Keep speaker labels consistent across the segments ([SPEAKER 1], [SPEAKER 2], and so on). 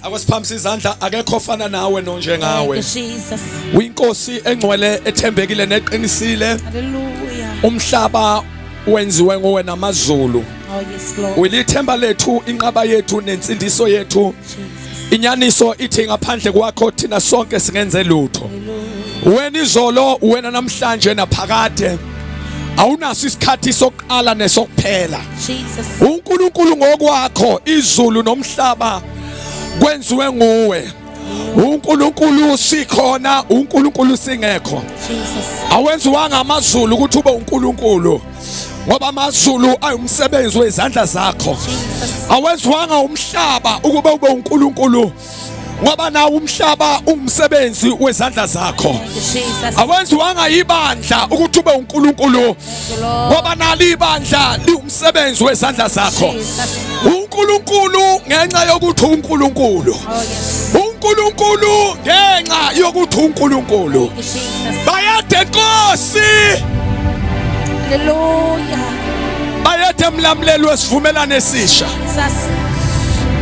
[SPEAKER 1] Akwasiphamisa izandla akekho ofana nawe nonjengawe.
[SPEAKER 2] Jesus.
[SPEAKER 1] Uyinkosi engcwele ethembekile neqinisile.
[SPEAKER 2] Hallelujah.
[SPEAKER 1] Umhlaba wenziwe nguwe namazulu.
[SPEAKER 2] Oh yes Lord.
[SPEAKER 1] Uyilithemba lethu, inqaba yethu nensindiso yethu.
[SPEAKER 2] Jesus.
[SPEAKER 1] Inyaniso ithi ngaphandle kwakho thina sonke singenze lutho. Wena izolo, wena namhlanje naphakade. Awunaso isikhathi sokuqala nesokuphela.
[SPEAKER 2] Jesus.
[SPEAKER 1] uNkulunkulu ngokwakho izulu nomhlaba kwenziwe nguwe. uNkulunkulu sikhona, uNkulunkulu singekho.
[SPEAKER 2] Jesus.
[SPEAKER 1] Awenziwanga amazulu ukuthi ube uNkulunkulu ngoba amazulu ayumsebenzi wezandla zakho.
[SPEAKER 2] Jesus.
[SPEAKER 1] Awenziwanga umhlaba ukuba ube uNkulunkulu ngoba nawo umhlaba umsebenzi wezandla zakho.
[SPEAKER 2] Jesus.
[SPEAKER 1] Awenziwanga ibandla ukuthi ube uNkulunkulu ngoba nalo ibandla liwumsebenzi wezandla zakho. uNkulunkulu ngenxa yokuthi uNkulunkulu.
[SPEAKER 2] Oh yes.
[SPEAKER 1] uNkulunkulu ngenxa yokuthi uNkulunkulu.
[SPEAKER 2] Jesus.
[SPEAKER 1] Bayade Nkosi,
[SPEAKER 2] Hallelujah.
[SPEAKER 1] bayade mlamleli wesivumelano esisha.
[SPEAKER 2] Jesus.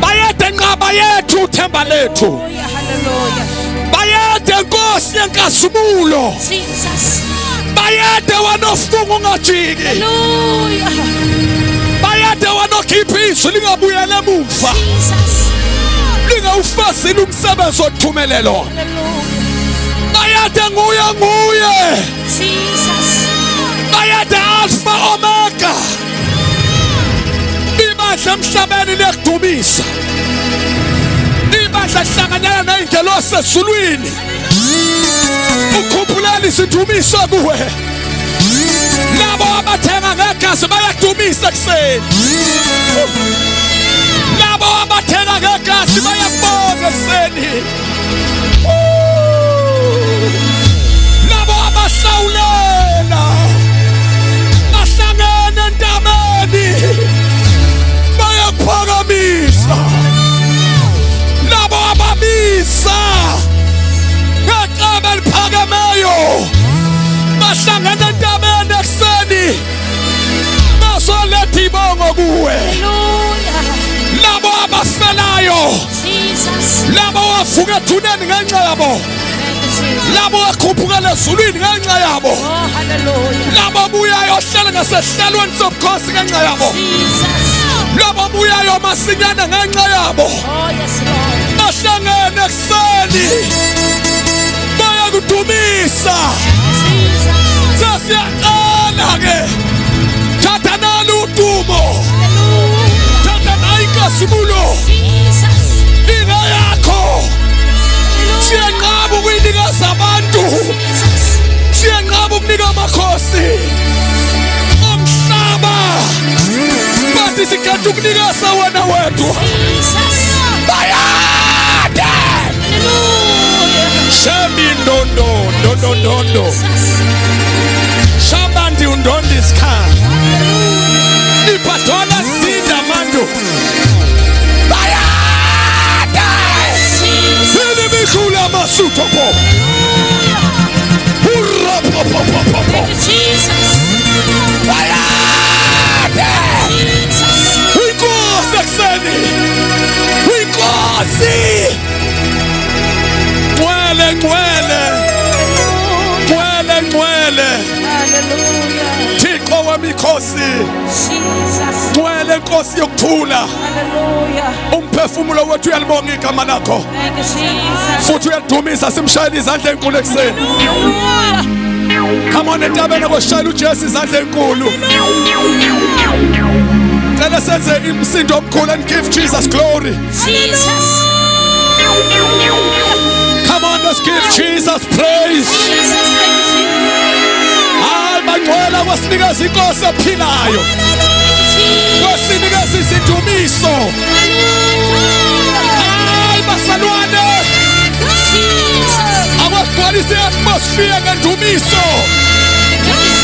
[SPEAKER 1] Bayade nqaba yethu uthemba lethu.
[SPEAKER 2] Hallelujah. Hallelujah.
[SPEAKER 1] Bayade Nkosi yenkasimulo.
[SPEAKER 2] Jesus.
[SPEAKER 1] Bayade wanofunga ungajiki.
[SPEAKER 2] Hallelujah.
[SPEAKER 1] Bayade wanokhipha izwi lingabuyele emuva.
[SPEAKER 2] Jesus.
[SPEAKER 1] Lingawufasile umsebenzi othumelelo.
[SPEAKER 2] Hallelujah.
[SPEAKER 1] Bayade nguye.
[SPEAKER 2] Jesus.
[SPEAKER 1] Bayade Alpha Omega. Ibandla emhlabeni lekudumisa. Ibandla lihlanganyela ney'ngelosi ezulwini. Ukhuphulele isidumiso kuwe. Labo abathenga ngegazi bayadumisa kuseni. Labo abathenga ngegazi bayabonga kuseni. Labo abahlawulela bahlangene entabeni bayakuphakamisa. Labo ababisa ngecebo eliphakemeyo bahlangene entabeni ekuseni bazoletha ibongo kuwe.
[SPEAKER 2] Hallelujah.
[SPEAKER 1] Labo abafelayo,
[SPEAKER 2] Jesus.
[SPEAKER 1] labo wavuka ethuneni ngenxa yabo,
[SPEAKER 2] Thank you, Jesus.
[SPEAKER 1] labo wakhuphukela ezulwini ngenxa yabo,
[SPEAKER 2] Oh, hallelujah.
[SPEAKER 1] labo buyayo hlele ngasehlelweni sobukhosi ngenxa yabo,
[SPEAKER 2] Jesus.
[SPEAKER 1] labo buyayo masinyane ngenxa yabo.
[SPEAKER 2] Oh, yes, Lord.
[SPEAKER 1] Bahlangene ekuseni bayakudumisa.
[SPEAKER 2] Jesus.
[SPEAKER 1] Sesiyaqala-ke, thatha nalo udumo,
[SPEAKER 2] Hallelujah.
[SPEAKER 1] thatha nayo inkasimulo
[SPEAKER 2] Jesus.
[SPEAKER 1] ingayakho. Siyanqaba ukuyinikeza abantu,
[SPEAKER 2] Jesus.
[SPEAKER 1] siyanqaba ukunika amakhosi omhlaba, bathi sikhetha ukunikeza wena wedwa.
[SPEAKER 2] Jesus.
[SPEAKER 1] Bayade
[SPEAKER 2] Hallelujah.
[SPEAKER 1] shemi ndondo
[SPEAKER 2] Jesus.
[SPEAKER 1] shabandi undondo isikhala iphathola zinda mando. Bayade sini bikula masutho po hurra po.
[SPEAKER 2] Jesus.
[SPEAKER 1] Bayade
[SPEAKER 2] Jesus.
[SPEAKER 1] uyinkosi ekuseni, uyinkosi ngcwele
[SPEAKER 2] Hallelujah.
[SPEAKER 1] Thixo wemikhosi,
[SPEAKER 2] Jesus.
[SPEAKER 1] ngcwele Nkosi yokuthula.
[SPEAKER 2] Hallelujah.
[SPEAKER 1] Umphefumulo wethu uyalibonga igama lakho
[SPEAKER 2] Thank you, Jesus.
[SPEAKER 1] futhi uyadumisa, simshayele izandla enkulu ekuseni.
[SPEAKER 2] Hallelujah.
[SPEAKER 1] Come on entabeni koshayela uJesu izandla enkulu. Cela senze imsindo omkhulu and give Jesus glory.
[SPEAKER 2] Jesus.
[SPEAKER 1] Come on, let's give Jesus praise.
[SPEAKER 2] Jesus. Thank you,
[SPEAKER 1] Hayi bangcwela kwasinikeza inkosi ephilayo, kwasinikeza isidumiso. Hayi basalwane, akwagcwalisa i-atmosphere ngendumiso.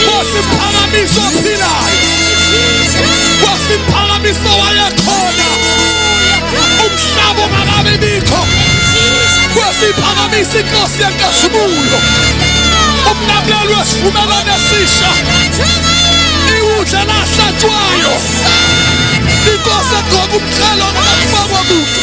[SPEAKER 1] Kwasiphakamiso ophilayo, kwasiphakamiso wayekhona, umhlaba ungakabi bikho. Kwasiphakamisa inkosi yenkasimulo, umnamleli wesivumelwano esisha, iwudla lahlatshwayo, inkosi egqoka umqhele ongakafakwa muntu.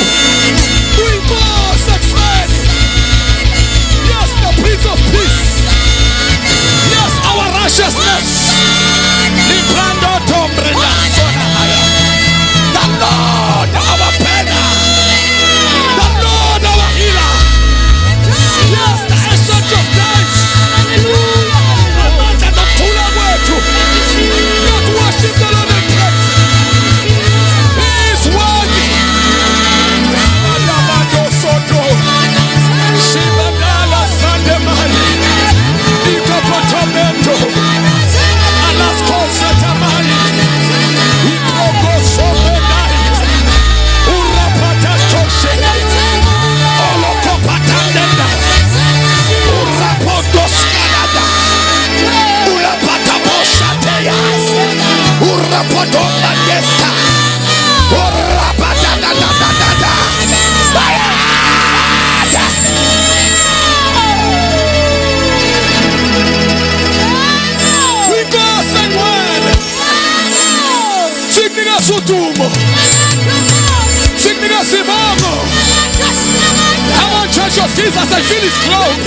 [SPEAKER 1] I feel his glory.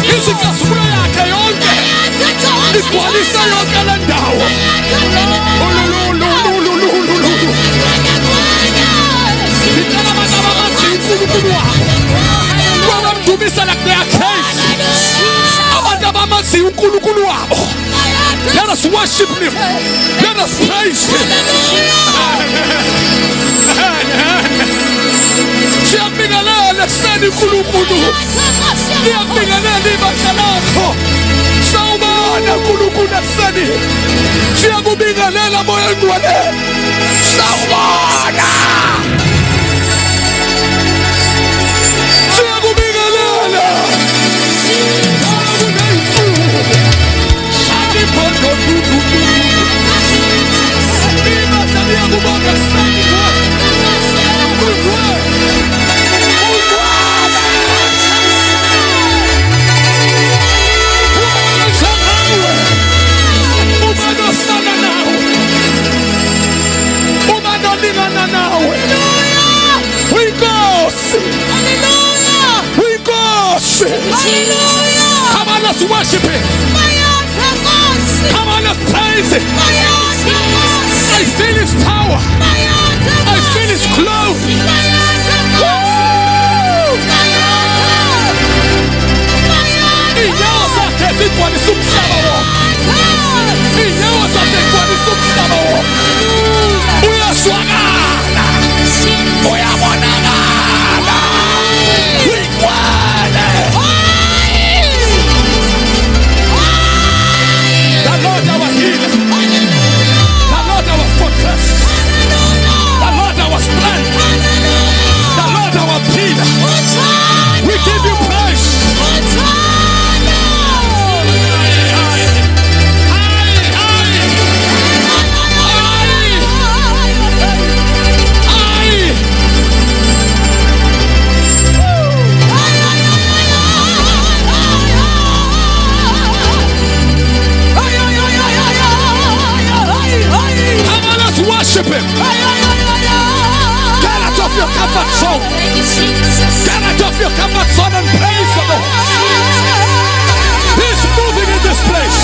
[SPEAKER 1] Izikazulo yakhe yonke igcwalisa yonke le ndawo. Ngicela abantu abamaziyo uNkulunkulu wabo babamdumisa like they are crazy. Abantu abamaziyo uNkulunkulu wabo, let us worship him, let us praise him. Siyabingelela ekuseni uNkulunkulu, siyabingelela ibandla lakho. Sawubona uNkulunkulu ekuseni, siyakubingelela Moya Ngcwele. Sawubona, siyakubingelela. Come on, let's worship him. Come on, let's praise him. I feel his power. I feel his glory. Inyawo zakhe zigcwalisa umhlaba wonke. Inyawo zakhe zigcwalisa umhlaba wonke. Uyazwakala, uyabonakala. The Lord our healer, the Lord our fortress, the Lord our strength, the Lord our pillar. We give you praise. Worship him. Get out of your comfort zone. Get out of your comfort zone and praise the Lord. He's moving in this place.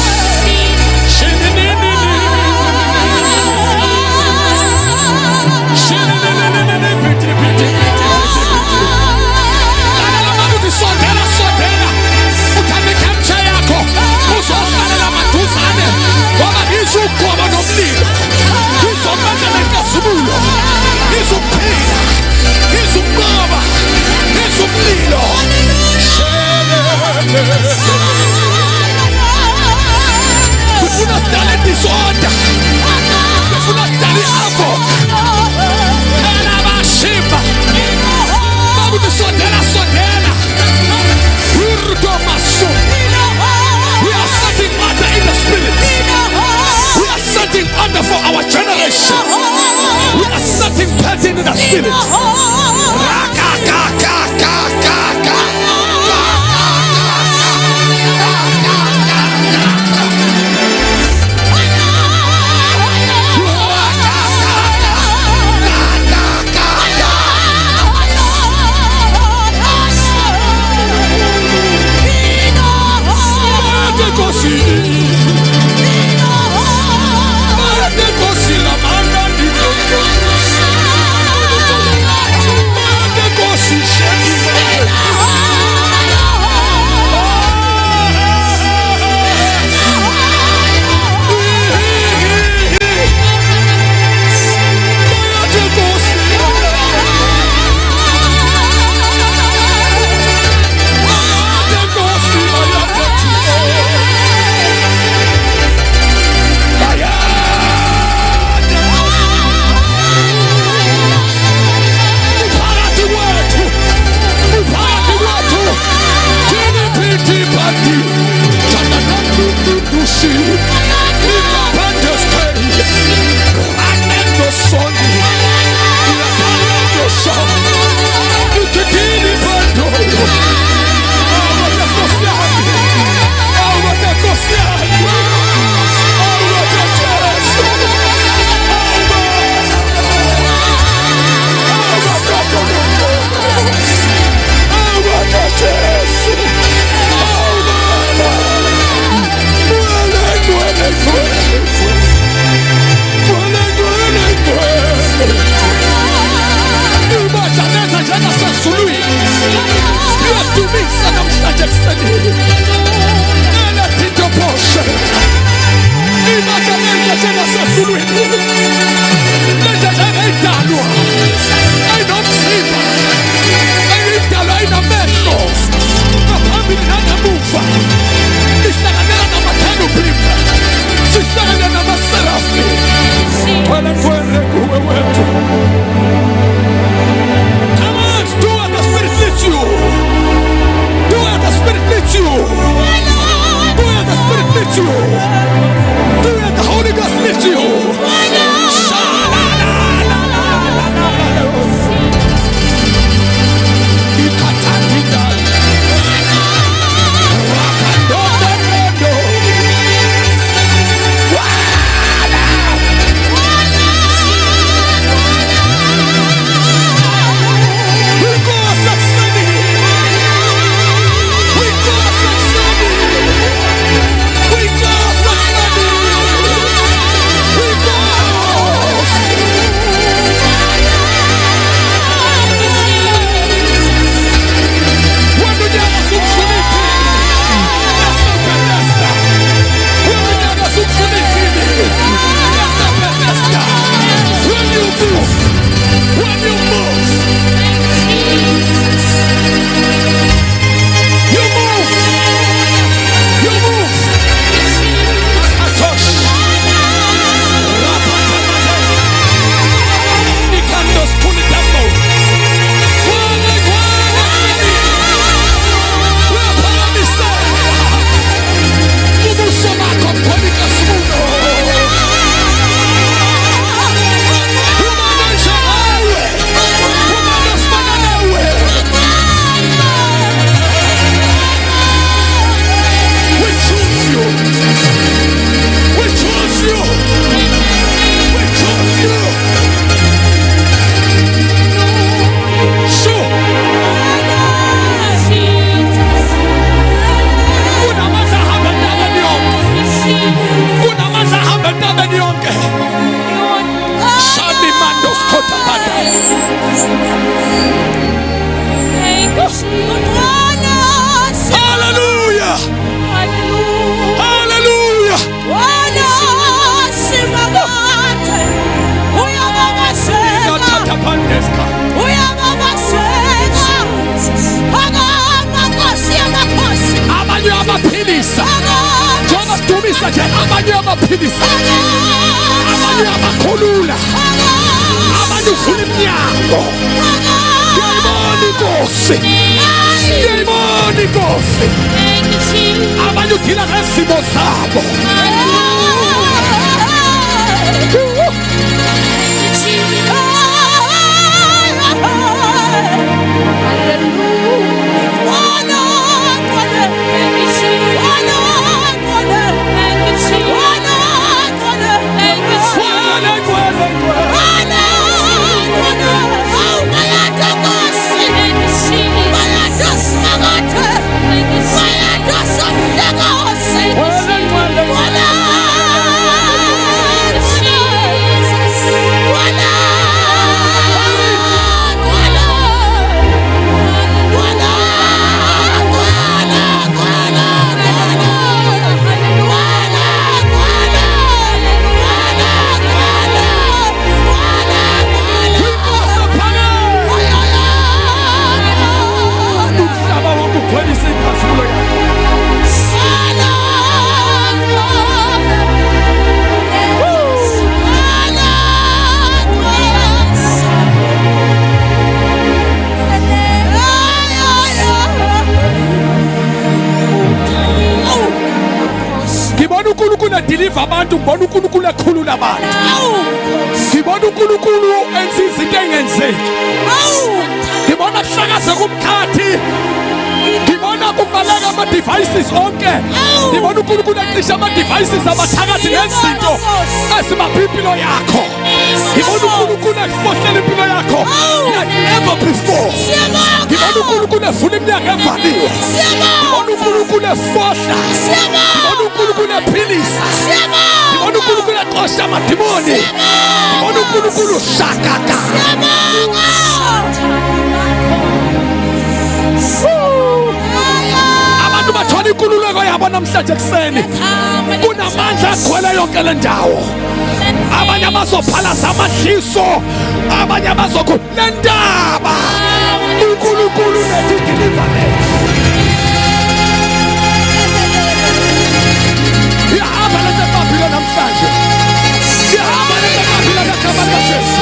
[SPEAKER 1] uyabaphilisa, abanye uyabakhulula, abanye uvula iminyango. Ngiyayibona inkosi, ngiyayibona inkosi. Abanye udila ngezimo zabo. Deliver abantu, ngibona uNkulunkulu ekhulula abantu. Ngibona uNkulunkulu enza izinto engenzeki. Ngibona kuhlakaza kumkhathi. Ngibona kubaleka ama-devices onke. Ngibona uNkulunkulu ecisha ama-devices abathakathi nezinto ezibapha impilo yakho. Ngibona uNkulunkulu ekufohlela impilo yakho like never before. Ngibona uNkulunkulu evula iminyango evaliwe. Ngibona uNkulunkulu efohla. Ngibona uNkulunkulu ephilisa. Ngibona uNkulunkulu exosha amadimoni. Ngibona uNkulunkulu shakaka. Abantu bathola inkululeko yabo namhlanje ekuseni. Kunamandla agcwele yonke le ndawo. Abanye abazophalaza amadliso, abanye le ndaba. uNkulunkulu ulethe deliverance. Ngiyahamba lento eBhabhiloni namhlanje. Ngiyahamba lento eBhabhiloni ngegama likaJesu.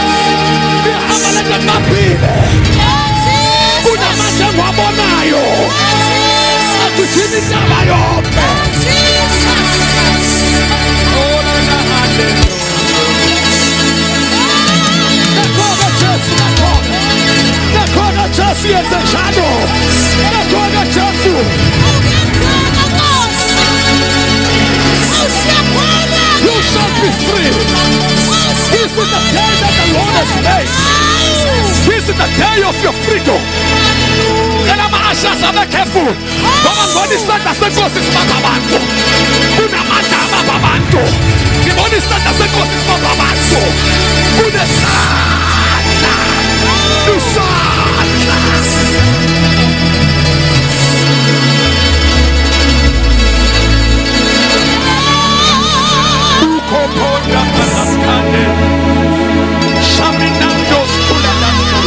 [SPEAKER 1] Ngiyahamba lento eBhabhiloni. Kunamandla engiwabonayo. Agijima indaba yonke. Nakhona Jesu yenze njalo. Nakhona Jesu. You shall be free. This is the day that the Lord has made. This is the day of your freedom. Ngena ama-ashas abe careful. Ngoba ngibona isandla senkosi sibamba abantu. Kunamandla abamba abantu. Ngibona isandla senkosi sibamba abantu. Kunesandla. Isandla. Ukoponda kanaskane. Shaminandos kulananda.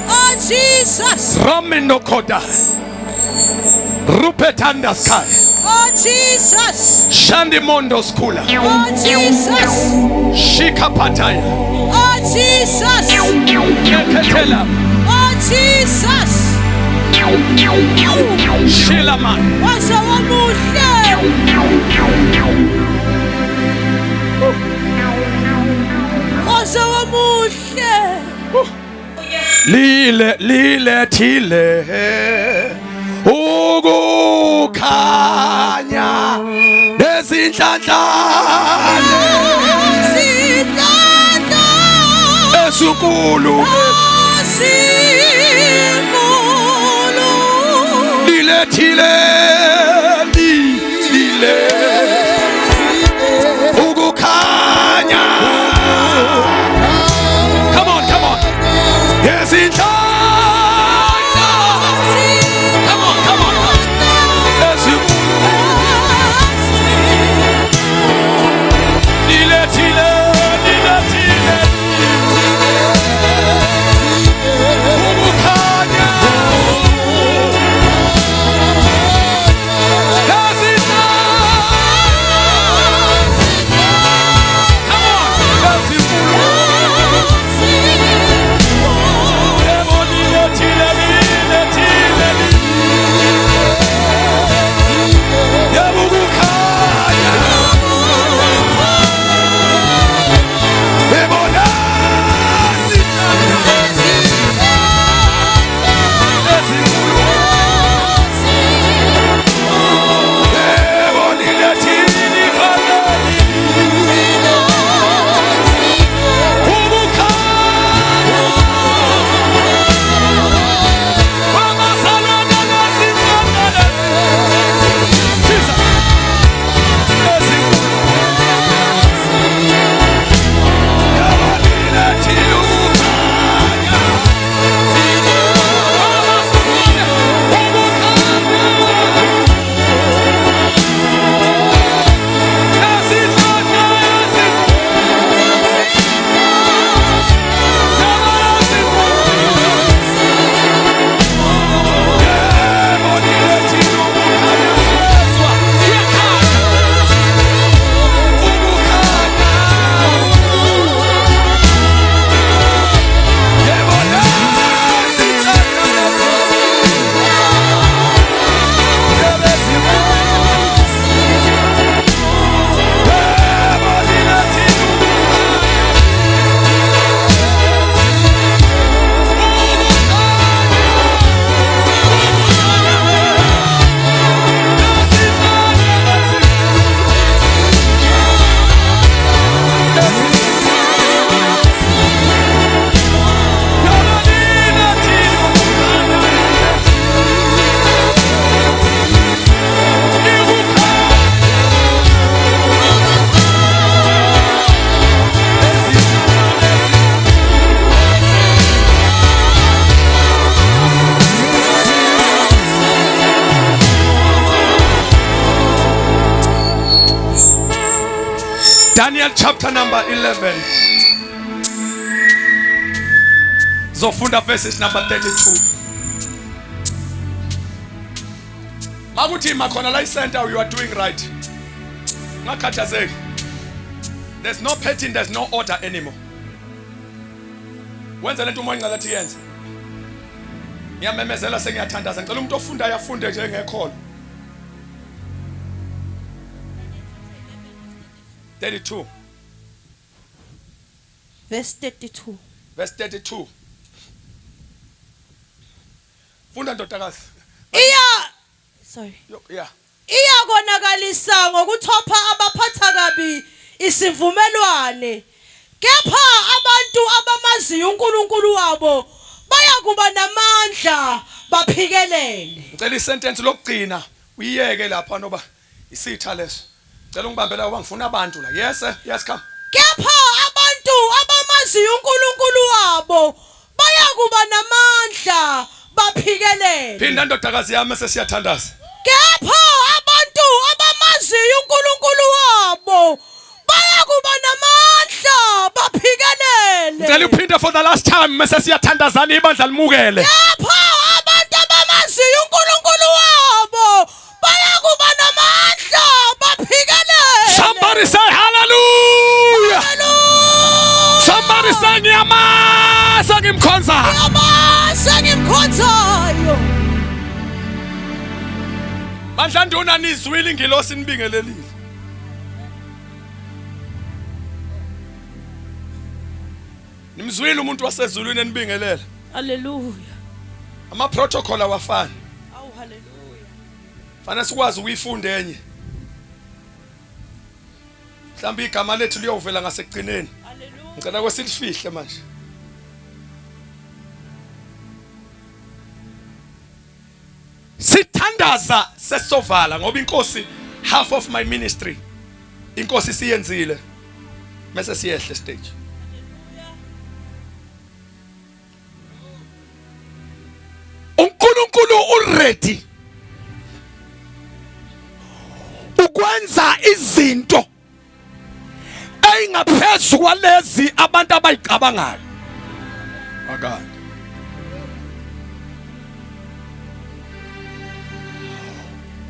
[SPEAKER 2] Oh Jesus.
[SPEAKER 1] Ramendo koda. Rupetanda sky.
[SPEAKER 2] Oh Jesus.
[SPEAKER 1] Shandi mondo skula.
[SPEAKER 2] Oh Jesus.
[SPEAKER 1] Shika pataya.
[SPEAKER 2] Oh Jesus.
[SPEAKER 1] Neketela.
[SPEAKER 2] Oh Jesus.
[SPEAKER 1] Shilama. Lile tile. Ogo. ukukhanya nezinhlanhlane ezinkulu lilethile ukukhanya. Come on, come on. Yezinhlanhla. Come on, come on. Lilethile ukukhanya. Daniel chapter number 11. Zofunda verses number 32. Makuthi makhona la center, you are doing right. Ngakhathazeki. There's no petting, there's no order anymore. Wenza lento umoya ngalathi yenza. Ngiyamemezela sengiyathandaza. Ngicela umuntu ofunda ayafunde nje ngekholo. 32.
[SPEAKER 2] Verse 32.
[SPEAKER 1] Verse 32. Funda ndodakazi.
[SPEAKER 2] Sorry.
[SPEAKER 1] Yeah.
[SPEAKER 2] Iyakonakalisa ngokuthopha abaphatha kabi isivumelwane. Kepha abantu abamaziyo uNkulunkulu wabo bayakuba namandla baphikelele.
[SPEAKER 1] Ngicela isentence lokugcina uyiyeke lapha noba isitha leso. Ngicela ungibambela ngoba ngifuna abantu la. Yes, come.
[SPEAKER 2] Kepha abantu abamaziyo uNkulunkulu wabo bayakuba namandla baphikelele.
[SPEAKER 1] Phinda ndodakazi yami sesiyathandaza.
[SPEAKER 2] Kepha abantu abamaziyo uNkulunkulu wabo bayakuba namandla baphikelele.
[SPEAKER 1] Ngicela uphinde for the last time sesiyathandazana ibandla limukele.
[SPEAKER 2] Kepha abantu abamaziyo uNkulunkulu wabo bayakuba namandla baphikelele.
[SPEAKER 1] Somebody say hallelujah.
[SPEAKER 2] Hallelujah.
[SPEAKER 1] Somebody say ngiyamasa ngimkhonza.
[SPEAKER 2] Ngiyamasa ngimkhonzayo.
[SPEAKER 1] Bandla nduna nizwile ingilosi nibingelelile. Nimzwile umuntu wasezulwini enibingelela.
[SPEAKER 2] Hallelujah.
[SPEAKER 1] Ama protocol awafani.
[SPEAKER 2] Oh hallelujah.
[SPEAKER 1] Fanele sikwazi uyifunde enye. Mhlawumbe igama lethu liyovela ngasekugcineni.
[SPEAKER 2] Hallelujah.
[SPEAKER 1] Ngicela kwesilifihle manje. Sithandaza sesovala ngoba inkosi half of my ministry. Inkosi siyenzile. Mase siyehle stage. uNkulunkulu uready ukwenza izinto ayingaphezulu kwalezi abantu abayicabangayo. Akani.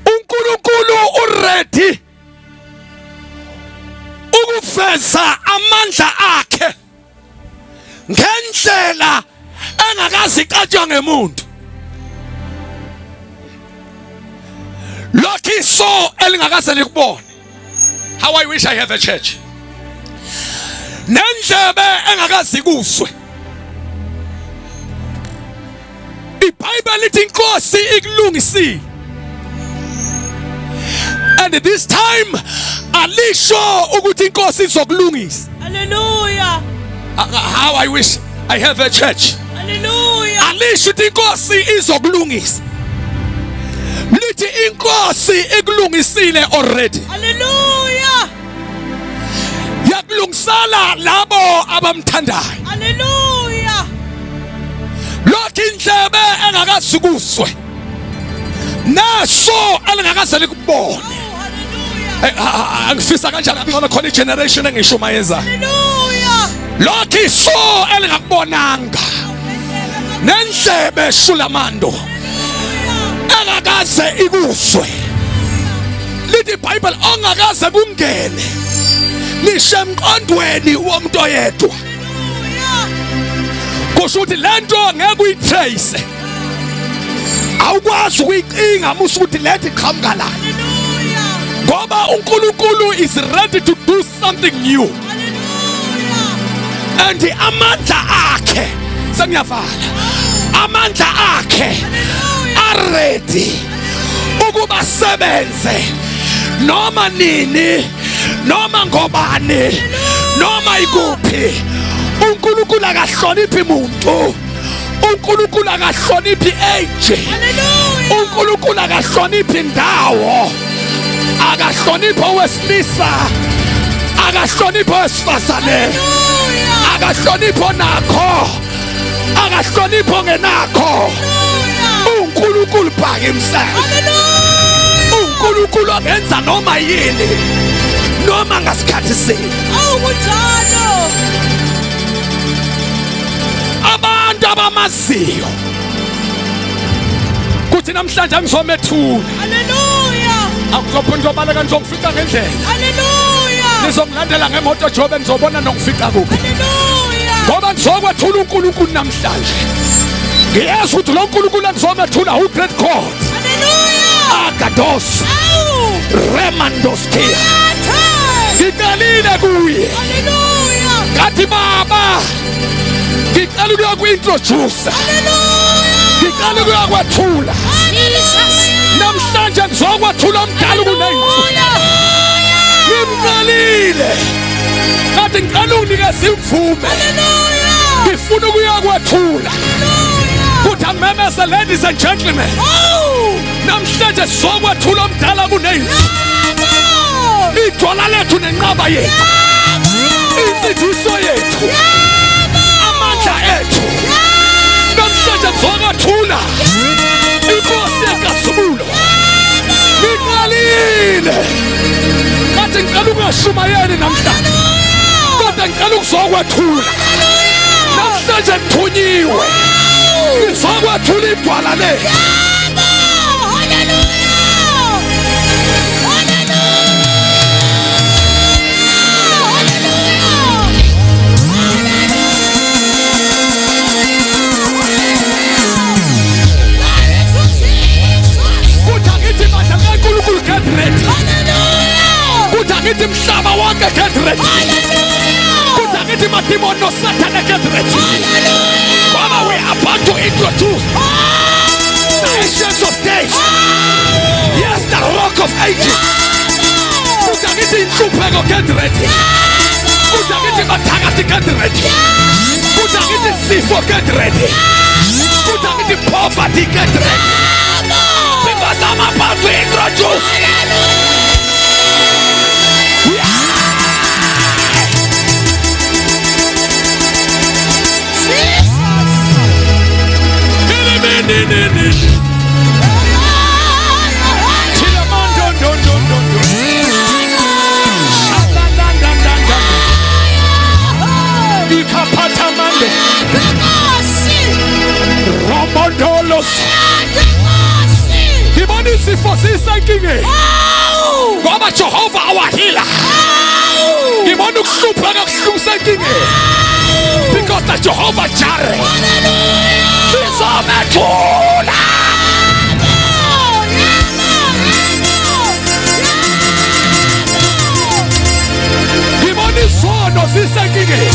[SPEAKER 1] uNkulunkulu uready ukuveza amandla akhe ngendlela engakazi katshwa ngemuntu. Lokho so elingakaze likubone. How I wish I have a church. Nendlebe engakazi kuzwe. iBhayibheli lithi inkosi ikulungisile. And this time alisho ukuthi inkosi izokulungisa.
[SPEAKER 2] Hallelujah.
[SPEAKER 1] How I wish I have a church.
[SPEAKER 2] Hallelujah.
[SPEAKER 1] Alisho ukuthi inkosi izokulungisa. Lithi inkosi ikulungisile already.
[SPEAKER 2] Hallelujah.
[SPEAKER 1] Yakulungisala labo abamthandayo.
[SPEAKER 2] Hallelujah.
[SPEAKER 1] Lokho indlebe engakazukuzwe. Naso elingakaze likubone.
[SPEAKER 2] Hallelujah.
[SPEAKER 1] Angifisa kanjani ngibona khona igeneration engishumayeza.
[SPEAKER 2] Hallelujah.
[SPEAKER 1] Lokho iso elingakubonanga. Nendlebe shulamando. Engakaze ikuzwe. Lithi iBhayibheli ongakaze kungene. Lishe emqondweni womuntu oyedwa. Kusho ukuthi lento ngeke uyitrace. Awukwazi ukuyicinga musu ukuthi lento iqhamuka la. Ngoba uNkulunkulu is ready to do something new. And amandla akhe sengiyavala. Amandla akhe are ready ukuba sebenze noma nini noma ngobani noma ikuphi. uNkulunkulu akahloniphi umuntu. uNkulunkulu akahloniphi age. uNkulunkulu akahloniphi indawo. Akahloniphi owesilisa. Akahloniphi owesifazane. Akahloniphi onakho. Akahloniphi ongenakho. uNkulunkulu by himself. uNkulunkulu angenza noma yini noma ngasikhathi sini.
[SPEAKER 2] Awukunjalo.
[SPEAKER 1] Abantu abamaziyo kuthi namhlanje ngizomethula.
[SPEAKER 2] Hallelujah.
[SPEAKER 1] Akuzopho into obaleka ngizongifika ngendlela.
[SPEAKER 2] Hallelujah.
[SPEAKER 1] Nizongilandela ngemoto Jobe ngizobona nokufika kuphi.
[SPEAKER 2] Hallelujah.
[SPEAKER 1] Ngoba ngizokwethula uNkulunkulu namhlanje. Ngiyeza ukuthi lo uNkulunkulu engizomethula uGreat God.
[SPEAKER 2] Hallelujah.
[SPEAKER 1] Agados. Remandoski. Ngiqalile kuye.
[SPEAKER 2] Hallelujah.
[SPEAKER 1] Ngathi baba ngicela ukuyokuintroduce.
[SPEAKER 2] Hallelujah.
[SPEAKER 1] Ngicela ukuyokwethula.
[SPEAKER 2] Jesus.
[SPEAKER 1] Namhlanje ngizokwethula umdala kunenzu. Ngimqalile. Ngathi ngicela unginikeze imvume.
[SPEAKER 2] Hallelujah.
[SPEAKER 1] Ngifuna ukuyokwethula. Kuthi amemeze ladies and gentlemen. Namhlanje sizokwethula umdala kunenzu. Idwala lethu nenqaba yethu. Insindiso yethu. Amandla ethu. Namhlanje sizokwethula. Inkosi yakaZulu. Ngiqalile. Ngathi ngicela ungashumayeli namhlanje. Kodwa ngicela ukuzokwethula. Namhlanje ngithunyiwe. Ngizokwethula idwala lethu. Get ready. Kuthi angithi mhlaba wonke get ready. Kuthi angithi madimoni noSathane get ready. Ngoba we are about to introduce the ancient of days. Yes, the rock of ages. Kutakithi inhlupheko get ready. Kutakithi mathakathi get ready. Kutakithi sifo get ready. Kutakithi poverty get ready. Because I'm about to introduce. Sifo sisenkingeni ngoba Jehova awahila. Ngibona ukuhlupha kakuhlusenkingeni because the Jehovah Jireh sizomethula. Ngibona isono sisenkingeni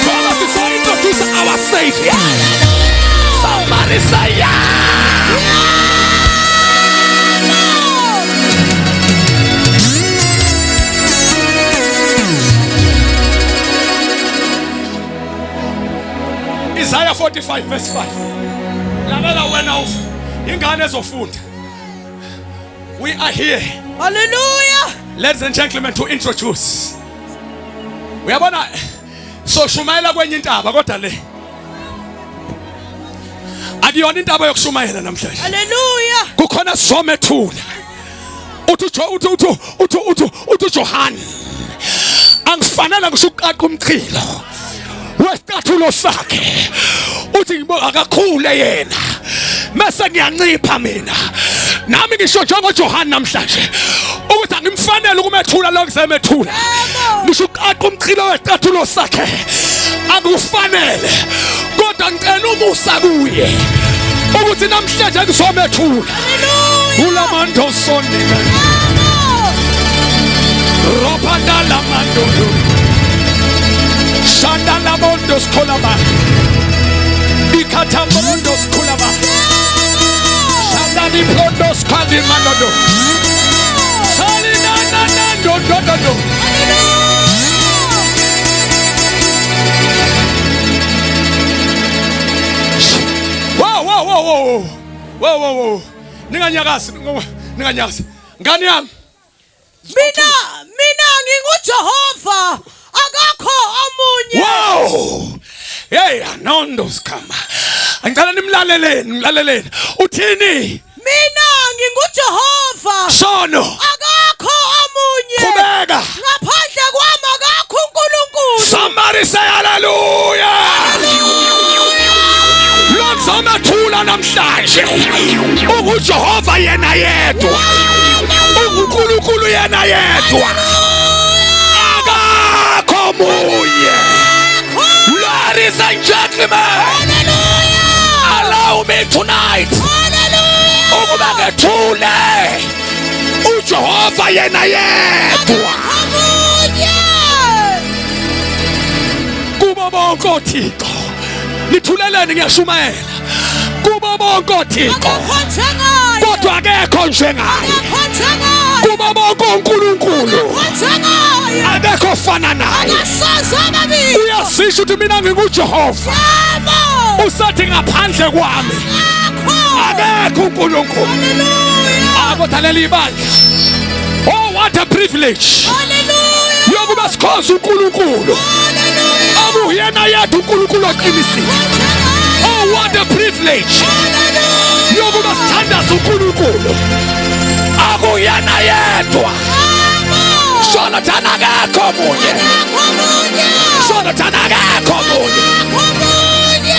[SPEAKER 1] ngoba sizointroduce our Savior. Somebody say yeah. Isaiah 45 verse 5. Lalela wena ingane ezofunda. We are here.
[SPEAKER 2] Hallelujah.
[SPEAKER 1] Ladies and gentlemen, to introduce. Uyabona so shumayela kwenye intaba kodwa le. Akuyona intaba yokushumayela namhlanje.
[SPEAKER 2] Hallelujah.
[SPEAKER 1] Kukhona somethula. Uthi John. Angifanele ngishuqaqa umchilo. Wesicathulo sakhe uthi ngiboka kakhulu yena mase ngiyancipha mina nami ngisho njengo John namhlanje ukuthi angimfanele ukumethula lo ngisemethula ngisho uqaqa umchilo wesicathulo sakhe akufanele kodwa ngicela umusa kuye ukuthi namhlanje ngizomethula ulamando sonile ropanda lamando Shanda la mondos kolaba, ikata mondos kolaba, shanda di prondos kadi manodo, salina na do. Wow. Ninganyakasi. Ngani yami.
[SPEAKER 2] Mina nginguJehova. Akakho omunye.
[SPEAKER 1] Wow! Hey, anondos kama. Angicela nimlaleleni. Uthini?
[SPEAKER 2] Mina nginguJehova.
[SPEAKER 1] Sono.
[SPEAKER 2] Akakho omunye.
[SPEAKER 1] Qhubeka.
[SPEAKER 2] Ngaphandle kwami akakho uNkulunkulu.
[SPEAKER 1] Somebody say hallelujah. Lord somethula namhlanje. UJehova yena yedwa. uNkulunkulu yena yedwa. Ladies and gentlemen, allow me tonight. Ukuba ngethule uJehova yena yedwa. Kubo bonke oThixo nithuleleni ngiyashumayela. Kubo bonke oThixo kodwa akekho njengaye. Kubo bonke uNkulunkulu akekho fana naye. Uyasisho ukuthi mina nginguJehova. Usathi ngaphandle kwami akekho uNkulunkulu. Akuthalela ibandla. Oh, what a privilege. Yokuba sikhonza uNkulunkulu. Akuyena yedwa uNkulunkulu oqinisile. Oh, what a privilege. Yokuba sithandaza uNkulunkulu. Akuyena yedwa. Jonathan akekho munye. Jonathan akekho munye.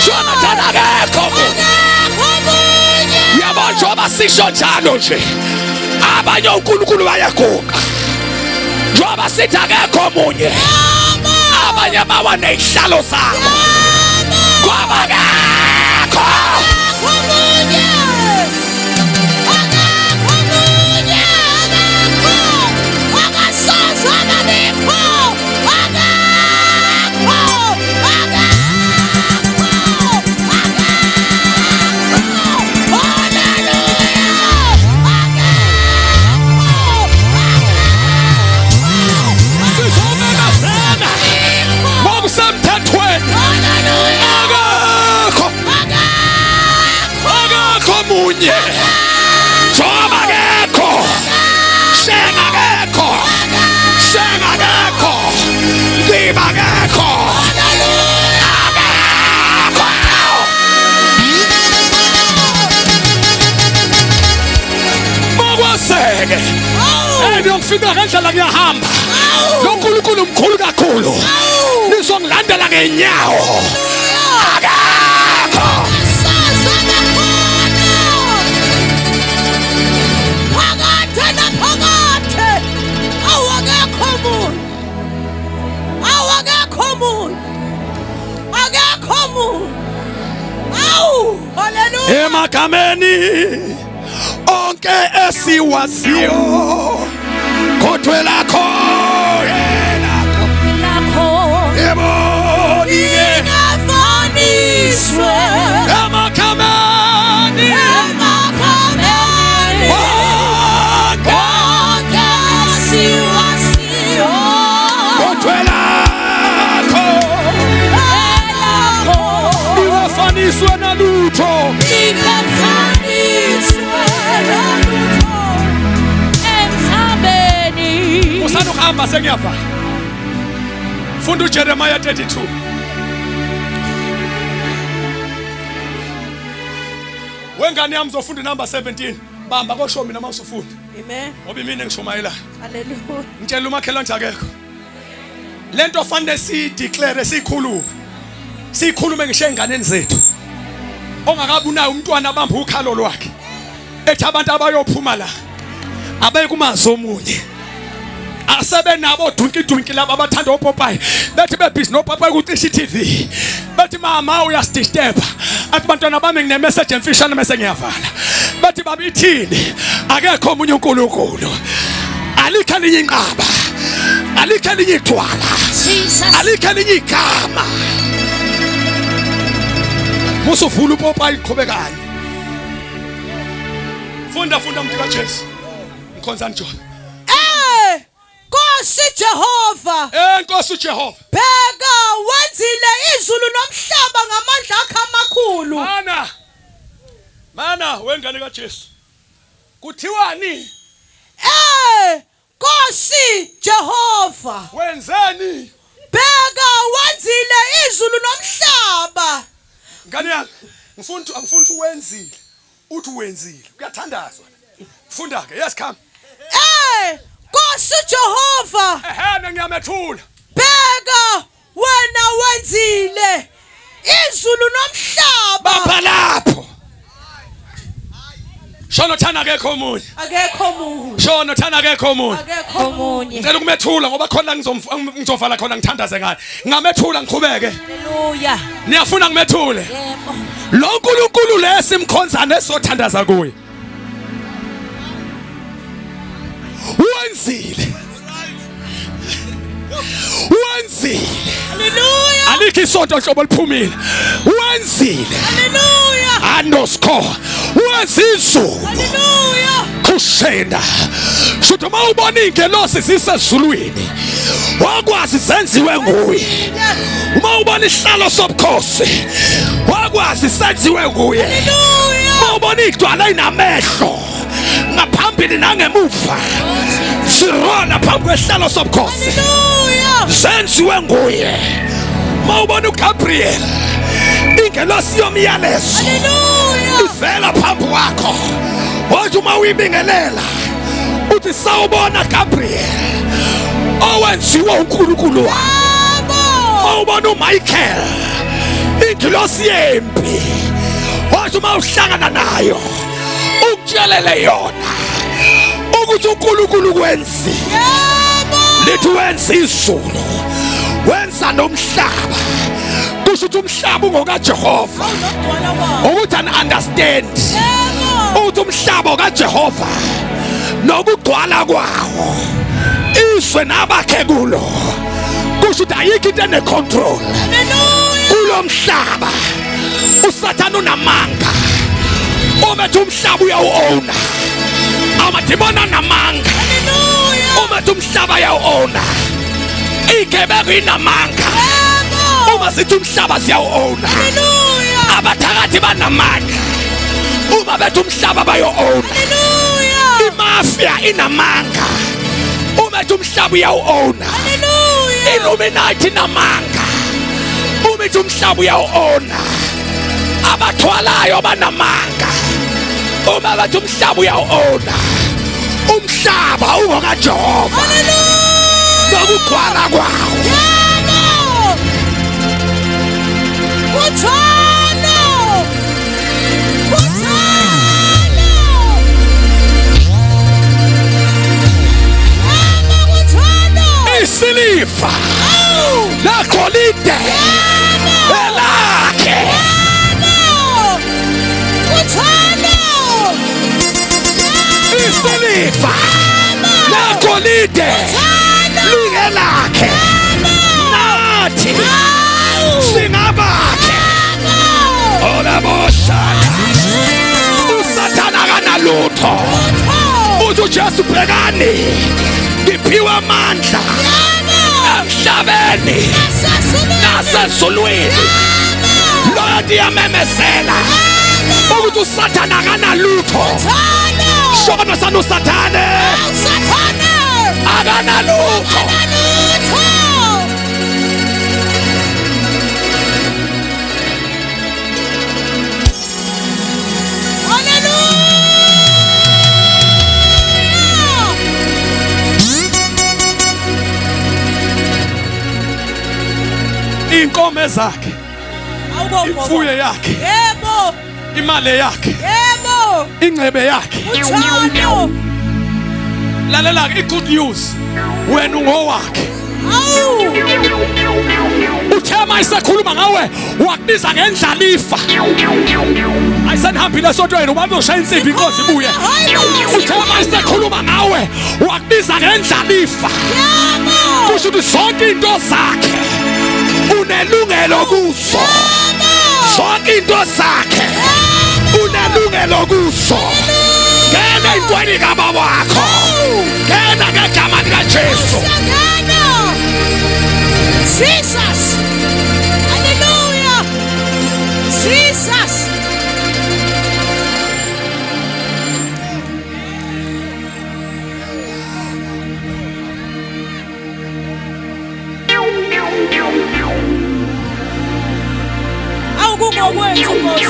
[SPEAKER 1] Jonathan akekho munye. Uyabona njengoba sisho njalo nje abanye uNkulunkulu bayaguqa. Njengoba sithi akekho munye abanye bawa nezihlalo zabo ngoba akekho munye. niyongifika ngendlela ngiyahamba. Lo nkulunkulu mkhulu kakhulu. Nizongilandela ngenyawo. Akakho. Emagameni onke esiwaziyo kodwa lakho ebonile
[SPEAKER 2] ingafaniswe
[SPEAKER 1] emagameni onke
[SPEAKER 2] esiwaziyo
[SPEAKER 1] kodwa lakho ingafaniswe nalutho. Usanokuhamba sengiyavala. Funda uJeremiah 32. Wengane yami zofunda number 17. Bamba kosho mina mawusufunda.
[SPEAKER 2] Amen.
[SPEAKER 1] Ngoba imini ngishumayela.
[SPEAKER 2] Hallelujah.
[SPEAKER 1] Ngitshela umakhelwane akekho. Lento fanele si declare sikhulume ngisho enganeni zethu. Ongakabi unayo umntwana abamba ukhalo lwakhe. Ethi abantu abayophuma la abaye kumanzi omunye. Asebe nabo dunki laba abathanda uPopeye. Bethi bebhizi noPopeye kucisha iTV. Bethi mama uyasdisturb. Athi bantwana bami ngine message emfishane mase ngiyavala. Bethi baba ithini? Akekho omunye uNkulunkulu. Alikho elinye inqaba. Alikho elinye idwala. Alikho elinye igama. Musuvula uPopeye iqhubekayo. Funda mntika Jesu. Ngikhonza njalo.
[SPEAKER 2] Nkosi Jehova.
[SPEAKER 1] Nkosi Jehova.
[SPEAKER 2] Bheka wenzile izulu nomhlaba ngamandla akhe amakhulu.
[SPEAKER 1] Mana wengane kaJesu. Kuthiwani?
[SPEAKER 2] Nkosi Jehova.
[SPEAKER 1] Wenzeni?
[SPEAKER 2] Bheka wenzile izulu nomhlaba.
[SPEAKER 1] Ngane yami, angifuni wenzile. Uthi wenzile. Kuyathandazwa. Funda ke, yes come.
[SPEAKER 2] Nkosi Jehova.
[SPEAKER 1] Ngiyamethula.
[SPEAKER 2] Bheka wena wenzile izulu nomhlaba.
[SPEAKER 1] Bapha lapho. Shono thana akekho omunye.
[SPEAKER 2] Akekho omunye.
[SPEAKER 1] Shono thana akekho omunye.
[SPEAKER 2] Akekho omunye.
[SPEAKER 1] Ngicela ukumethula ngoba khona ngizovala khona ngithandaze ngayo. Ngamethula ngiqhubeke.
[SPEAKER 2] Haleluya.
[SPEAKER 1] Niyafuna ngimethule?
[SPEAKER 2] Yebo.
[SPEAKER 1] Lo nkulunkulu lesimkhonza nesothandaza kuye. Wenzile.
[SPEAKER 2] Hallelujah.
[SPEAKER 1] Alikho isonto hlobo liphumile. Wenzile.
[SPEAKER 2] Hallelujah.
[SPEAKER 1] Andosco. Wenzizulu.
[SPEAKER 2] Hallelujah.
[SPEAKER 1] Kushena. Shothi uma ubona ingelosi zisezulwini. Wakwazi senziwe nguye. Uma ubona isihlalo sobukhosi. Wakwazi senziwe nguye.
[SPEAKER 2] Hallelujah.
[SPEAKER 1] Uma ubona igcwala inamehlo. Ngaphambili nangemuva. Sirona phambi kwesihlalo sobukhosi.
[SPEAKER 2] Hallelujah.
[SPEAKER 1] Senziwe nguye. Mawubona uGabriel ingelosi yomyalezo.
[SPEAKER 2] Hallelujah.
[SPEAKER 1] Ivela phambi kwakho. Wathi uma uyibingelela uthi sawubona Gabriel owenziwa uNkulunkulu wakho. Mawubona uMichael ingelosi yempi. Wathi uma uhlangana nayo ukutshelele yona ukuthi uNkulunkulu kwenzile. Lithi wenza izulu wenza nomhlaba. Kusho ukuthi umhlaba ungokaJehova. Ukuthi an understand ukuthi umhlaba kaJehova nokugcwala kwawo izwe nabakhe kulo. Kusho ukuthi ayikho into ene control kulo mhlaba. USathane unamanga. Umethe umhlaba uyawuona. Amadimoni anamanga. Umethe umhlaba uyawuona. Igebeko inamanga. Uma sithi umhlaba siyawuona. Abathakathi banamanga. Uma bethi umhlaba bayo-owna. Imafia inamanga. Uma bethi umhlaba uyawuona. Illuminati inamanga. Uma bethi umhlaba uyawuona. Abathwalayo banamanga. Uma bethi umhlaba uyawuona. umhlaba ungokaJehova nokugcwala kwawo. Isiliva negolide elakhe isiliva negolide lingelakhe nathi singabakhe. Olaboshana uSathane akanalutho uthi uJesu bhekani ngiphiwe amandla emhlabeni nasezulwini. Loyo ndiyamemezela ukuthi uSathane akanalutho. Shona sana uSathane akanalutho. Inkomo zakhe, imfuyo yakhe,
[SPEAKER 2] yebo,
[SPEAKER 1] imali yakhe,
[SPEAKER 2] yebo,
[SPEAKER 1] ingcebe yakhe.
[SPEAKER 2] uthando.
[SPEAKER 1] Lalela i-good news, wena ungowakhe. Uthema isakhuluma ngawe wakubiza ngendlalifa. Ayisanihambile esontweni ubani ushaya insimbi inkosi ibuye. Uthema isakhuluma ngawe wakubiza ngendlalifa. Kusho ukuthi zonke into zakhe unelungelo kuzo. Zonke into zakhe unelungelo kuzo. Ngena entweni kababa wakho, ngena ngegama likaJesu.
[SPEAKER 2] Jesus, hallelujah, Jesus. Awukungokwethu Nkosi,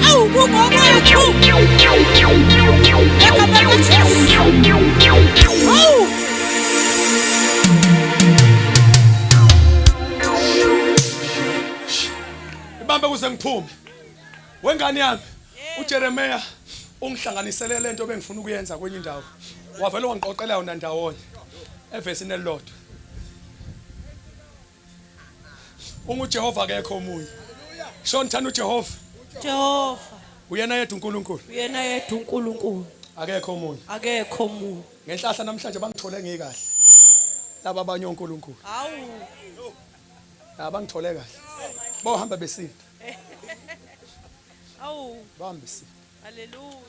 [SPEAKER 2] awukungokwethu. Egameni likaJesu. Awu.
[SPEAKER 1] Ibambe kuze ngiphume. Wengane yami uJeremiah ungihlanganisele lento bengifuna ukuyenza kwenye indawo. Wavela wangiqoqela yona ndawonye evesini elilodwa. UJehova akekho omunye. Shona thana uJehova.
[SPEAKER 2] Jehova.
[SPEAKER 1] Uyena yedwa uNkulunkulu.
[SPEAKER 2] Uyena yedwa uNkulunkulu.
[SPEAKER 1] Akekho omunye.
[SPEAKER 2] Akekho omunye.
[SPEAKER 1] Ngenhlahla namhlanje bangithole ngikahle. Laba abanye oNkulunkulu.
[SPEAKER 2] Awu.
[SPEAKER 1] Abangithole kahle. Bawuhamba besinda.
[SPEAKER 2] Awu.
[SPEAKER 1] Bahamba besinda.
[SPEAKER 2] Hallelujah.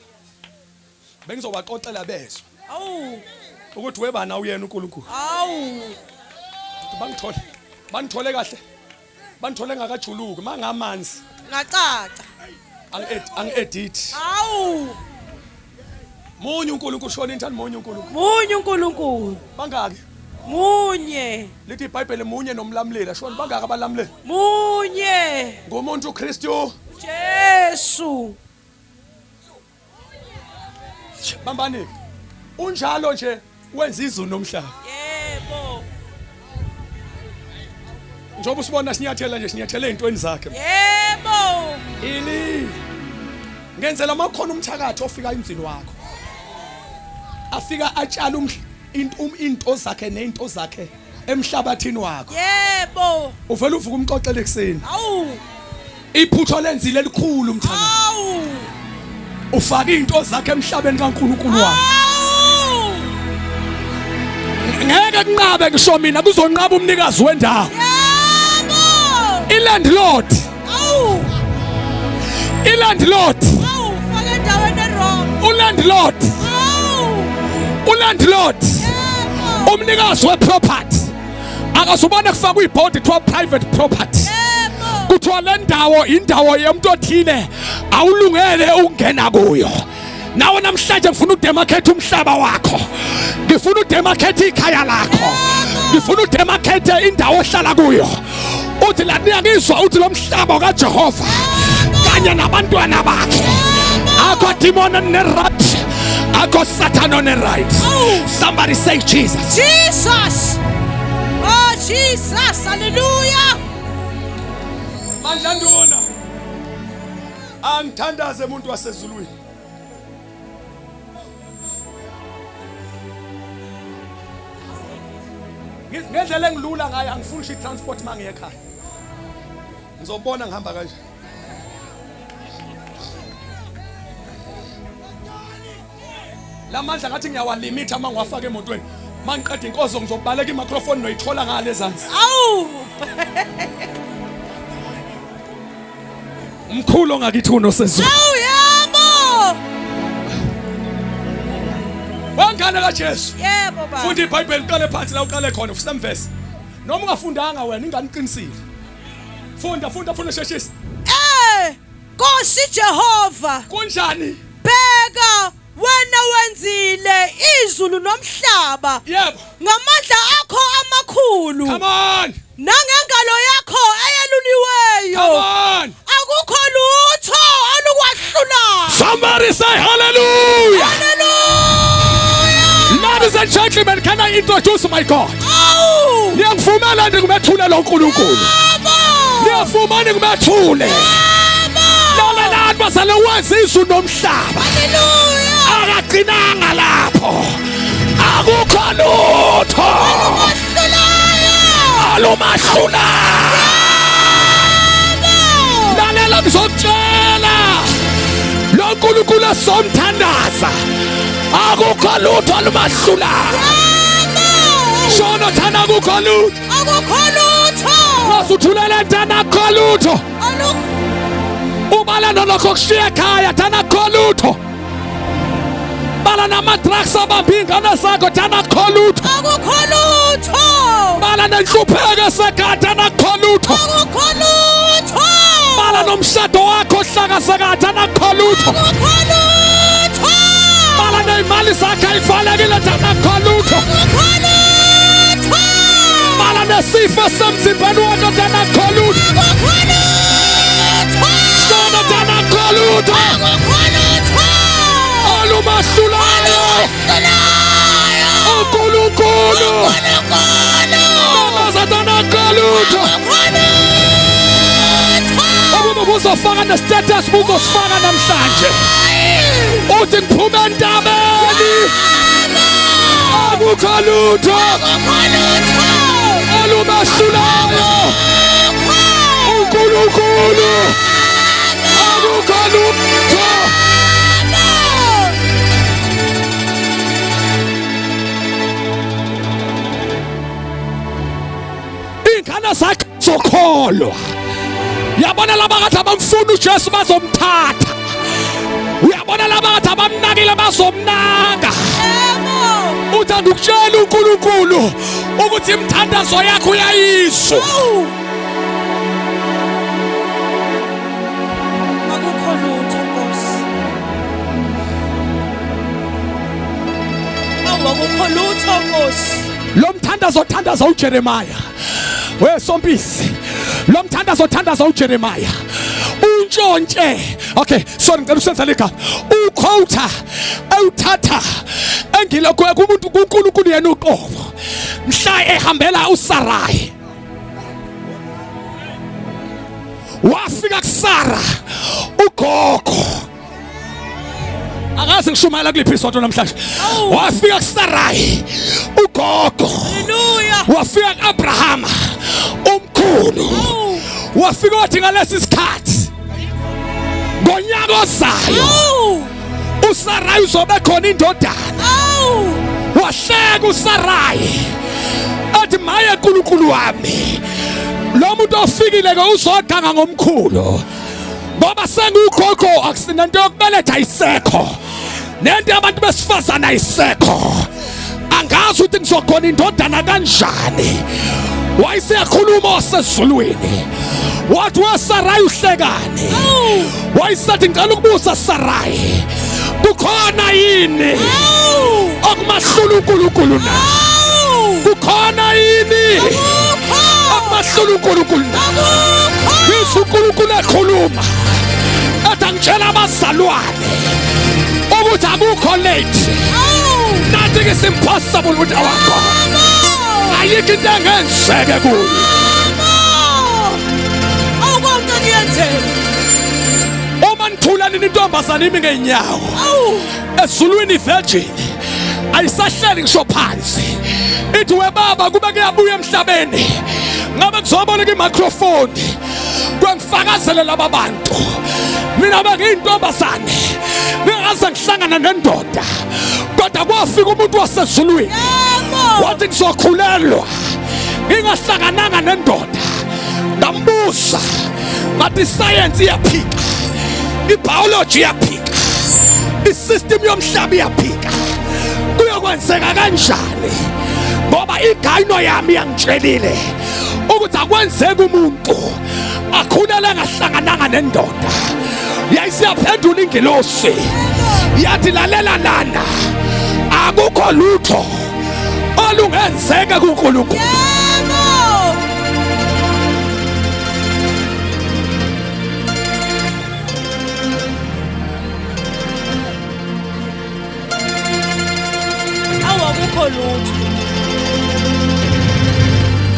[SPEAKER 1] Bengizobaxoxela bezwe.
[SPEAKER 2] Awu.
[SPEAKER 1] Ukuthi webana uyena uNkulunkulu.
[SPEAKER 2] Awu.
[SPEAKER 1] Bangithole. Bangithole kahle. Bangithole ngakajuluki mangamanzi.
[SPEAKER 2] Ngacaca.
[SPEAKER 1] Angi-edit.
[SPEAKER 2] Awu.
[SPEAKER 1] Munye uNkulunkulu shona inthani munye uNkulunkulu.
[SPEAKER 2] Munye uNkulunkulu.
[SPEAKER 1] Bangaki?
[SPEAKER 2] Munye.
[SPEAKER 1] Lithi iBhayibheli munye nomlamleli. Shona bangaka abalamleli?
[SPEAKER 2] Munye.
[SPEAKER 1] Ngomuntu uKristu.
[SPEAKER 2] Jesu.
[SPEAKER 1] Bambani. Unjalo nje wenza izulu nomhlaba.
[SPEAKER 2] Yebo.
[SPEAKER 1] Njoba usibona sinyathela nje sinyathele ezintweni zakhe.
[SPEAKER 2] Yebo.
[SPEAKER 1] Ili. Ngenzela amakhono umthakatho ofika emzini wakho. Afika atshala into zakhe nezinto zakhe emhlabathini wakho.
[SPEAKER 2] Yebo.
[SPEAKER 1] Uvela uvuka umxoxele ekseni.
[SPEAKER 2] Awu.
[SPEAKER 1] Iphutho lenzile elikhulu umthakatho.
[SPEAKER 2] Awu.
[SPEAKER 1] Ufaka into zakhe emhlabeni kaNkulunkulu wakho.
[SPEAKER 2] Awu.
[SPEAKER 1] Ngeke kunqabe ngisho mina kuzonqaba umnikazi wendawo.
[SPEAKER 2] Yebo.
[SPEAKER 1] Ilandlord.
[SPEAKER 2] Awu.
[SPEAKER 1] Ilandlord.
[SPEAKER 2] Awu, faka endaweni errong.
[SPEAKER 1] Ulandlord.
[SPEAKER 2] Awu.
[SPEAKER 1] Ulandlord.
[SPEAKER 2] Yebo.
[SPEAKER 1] Umnikazi weproperty. Akasubona kufaka ibhodi to private property.
[SPEAKER 2] Yebo.
[SPEAKER 1] Kuthiwa le ndawo indawo yomuntu othile awulungele ukungena kuyo. Nawe namhlanje ngifuna udemarket umhlaba wakho. Ngifuna udemarket ikhaya lakho. Ngifuna udemarket indawo ohlala kuyo. Uthi la niyangizwa uthi lo mhlaba kaJehova kanye nabantwana bakhe. Akho demon nerat Akho Satan on the right.
[SPEAKER 2] Oh.
[SPEAKER 1] Somebody say Jesus.
[SPEAKER 2] Jesus. Oh Jesus. Hallelujah.
[SPEAKER 1] Mandla nduna. Angithandaze umuntu wasezulwini. Ngendlela engilula ngayo angifuni ukuthi transport mangiye ekhaya. Ngizobona ngihamba kanje. Lamandla ngathi ngiyawalimita uma ngiwafaka emotweni. Mangiqeda inkozo ngizobaleka imicrophone noyithola ngale ezansi.
[SPEAKER 2] Awu.
[SPEAKER 1] Umkhulu ngakithi unosezulu.
[SPEAKER 2] Awu yebo.
[SPEAKER 1] Wangana kaJesu.
[SPEAKER 2] Yebo baba.
[SPEAKER 1] Funda iBhayibheli uqale phansi la uqale khona usemvesi. Noma ungafundanga wena ingane iqinisile. Funda sheshisa.
[SPEAKER 2] Nkosi Jehova.
[SPEAKER 1] Kunjani?
[SPEAKER 2] Bheka wena wenzile izulu nomhlaba.
[SPEAKER 1] Yebo.
[SPEAKER 2] Ngamandla akho amakhulu.
[SPEAKER 1] Come on.
[SPEAKER 2] Nangengalo yakho eyeluliweyo.
[SPEAKER 1] Come on.
[SPEAKER 2] Akukho lutho olukwahlula.
[SPEAKER 1] Somebody say hallelujah.
[SPEAKER 2] Hallelujah.
[SPEAKER 1] Ladies and gentlemen, can I introduce my God?
[SPEAKER 2] Awu.
[SPEAKER 1] Ngiyakuvumela ndikumethule lo nkulunkulu. Ngiyavuma ndikumethule. Lalela bazale wenza izulu nomhlaba.
[SPEAKER 2] Hallelujah.
[SPEAKER 1] Akagcinanga lapho. Akukho lutho. Alomahlula. Lalela ngizokutshela. Lo nkulunkulu esomthandaza. Akukho lutho olumahlula. Shona thana akukho lutho.
[SPEAKER 2] Akukho lutho.
[SPEAKER 1] Wasuthulela thana akukho lutho. Ubala nalokho kushiya ekhaya thana akukho lutho. Bala nama-drugs abambingane sakho thana akukho lutho.
[SPEAKER 2] Akukho lutho.
[SPEAKER 1] Bala nenhlupheko esekhaya thana akukho lutho.
[SPEAKER 2] Akukho lutho.
[SPEAKER 1] Bala nomshado wakho ohlakazeka thana akukho lutho.
[SPEAKER 2] Akukho lutho.
[SPEAKER 1] Bala ney'mali zakho ay'valekile thana akukho lutho.
[SPEAKER 2] Akukho lutho.
[SPEAKER 1] Bala nesifo esemzimbeni wakho thana akukho lutho.
[SPEAKER 2] Akukho lutho.
[SPEAKER 1] Shona thana akukho lutho.
[SPEAKER 2] Akukho lutho.
[SPEAKER 1] Olumahlulayo. uNkulunkulu. Mamaza thana akukho lutho. Uma uzofaka nestatus uzosifaka namhlanje. Uthi ngiphume entabeni. Akukho lutho. Olumahlulayo. uNkulunkulu. Akukho lutho. Ingane zakhe zokholwa. Uyabona laba kathi abamfuna uJesu bazomthatha. Uyabona laba kathi abamnakile bazomnaka. Uthanda ukutshela uNkulunkulu ukuthi imthandazo yakho uyayizwa.
[SPEAKER 2] Akukho lutho Nkosi. Akukho lutho Nkosi.
[SPEAKER 1] Lo mthandazo othandaza uJeremiah. Wesompisi. Lo mthandazo othandaza uJeremiah. Untshontshe. Okay, sorry ngicela usenza legama. Uquota ewuthatha engilokho kumuntu kuNkulunkulu yena uqobo. Mhla ehambela uSarai. Wafika kuSara ugogo. Akazi ngishumayela kuliphi isonto namhlanje. Wafika kuSarai ugogo.
[SPEAKER 2] Hallelujah.
[SPEAKER 1] Wafika kuAbrahama umkhulu. Wafika wathi ngalesi sikhathi ngonyaka ozayo uSarai uzobe khona indodana. Wahleka uSarai athi maye uNkulunkulu wami, lo muntu ofikile ke uzoganga ngomkhulu ngoba sengugogo akusinento yokubeletha isekho nento abantu besifazana isekho. Angazi ukuthi ngizokhona indodana kanjani. Wayesekhuluma osezulwini wathi weSarai uhlekani. Wayesathi ngicela ukubuza Sarai, kukhona yini okumahlula uNkulunkulu na? Kukhona yini okumahlula uNkulunkulu na? uNkulunkulu ekhuluma athi angitshela abazalwane ukuthi akukho late. Nothing is impossible with our God. Ayikho into engenzeke kuyo.
[SPEAKER 2] Awukonke kuyenzeka.
[SPEAKER 1] Uma nithulani intombazana imi ngeenyawo. Ezulwini virgin. Ayisahleli ngisho phansi. Ithi webaba kube kuyabuya emhlabeni. Ngabe kuzoboleka imicrophone. Kwangifakazele laba bantu. Mina bengiyintombazane. Ngingaze ngihlangana nendoda. Kodwa kwafika umuntu wasezulwini. Wathi ngizokhulelwa. Ngingahlangananga nendoda. Ndambuza. Ngathi science iyaphika. Ibiology iyaphika. Isystem yomhlaba iyaphika. Kuyokwenzeka kanjani? Ngoba igayino yami yangitshelile ukuthi akwenzeki umuntu akhulele ngahlangananga nendoda. Yayisiyaphendula ingelosi. Yathi lalela lana. Akukho lutho olungenzeka kuNkulunkulu.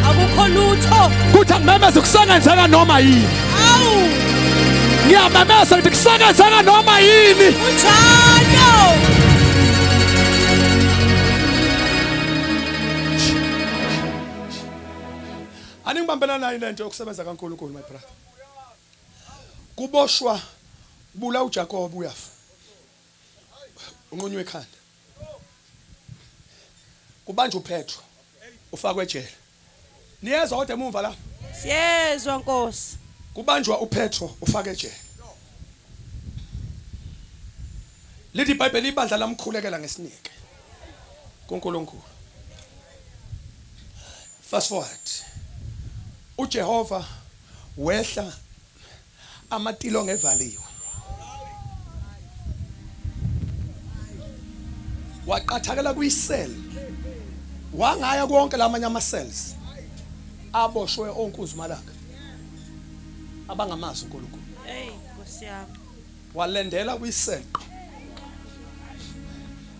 [SPEAKER 2] Akukho lutho.
[SPEAKER 1] Kuthi angimemeze kusangenzeka noma yini. Ngiyamemeza ukuthi kusangenzeka noma yini.
[SPEAKER 2] Unjalo.
[SPEAKER 1] Aningibambelana nayo lento yokusebenza kaNkulunkulu my brother. Kuboshwa bula uJakob uyafa. Unqunywe ekhanda. Kubanjwa uPetro ufakwe ejele. Niyezwa kodwa emuva la?
[SPEAKER 2] Siyezwa Nkosi.
[SPEAKER 1] Kubanjwa uPetro ufakwe ejele. Lithi iBhayibheli ibandla lamkhulekela ngesinike kuNkulunkulu. Fast forward. uJehova wehla amatilo ngevaliwe. Waqathakela kuyisel. Wangaya konke lamanye ama cells. Aboshwe onkuzumalanga. Abangamazi uNkulunkulu.
[SPEAKER 2] Hey, Nkosi yami.
[SPEAKER 1] Walendela kuyisel.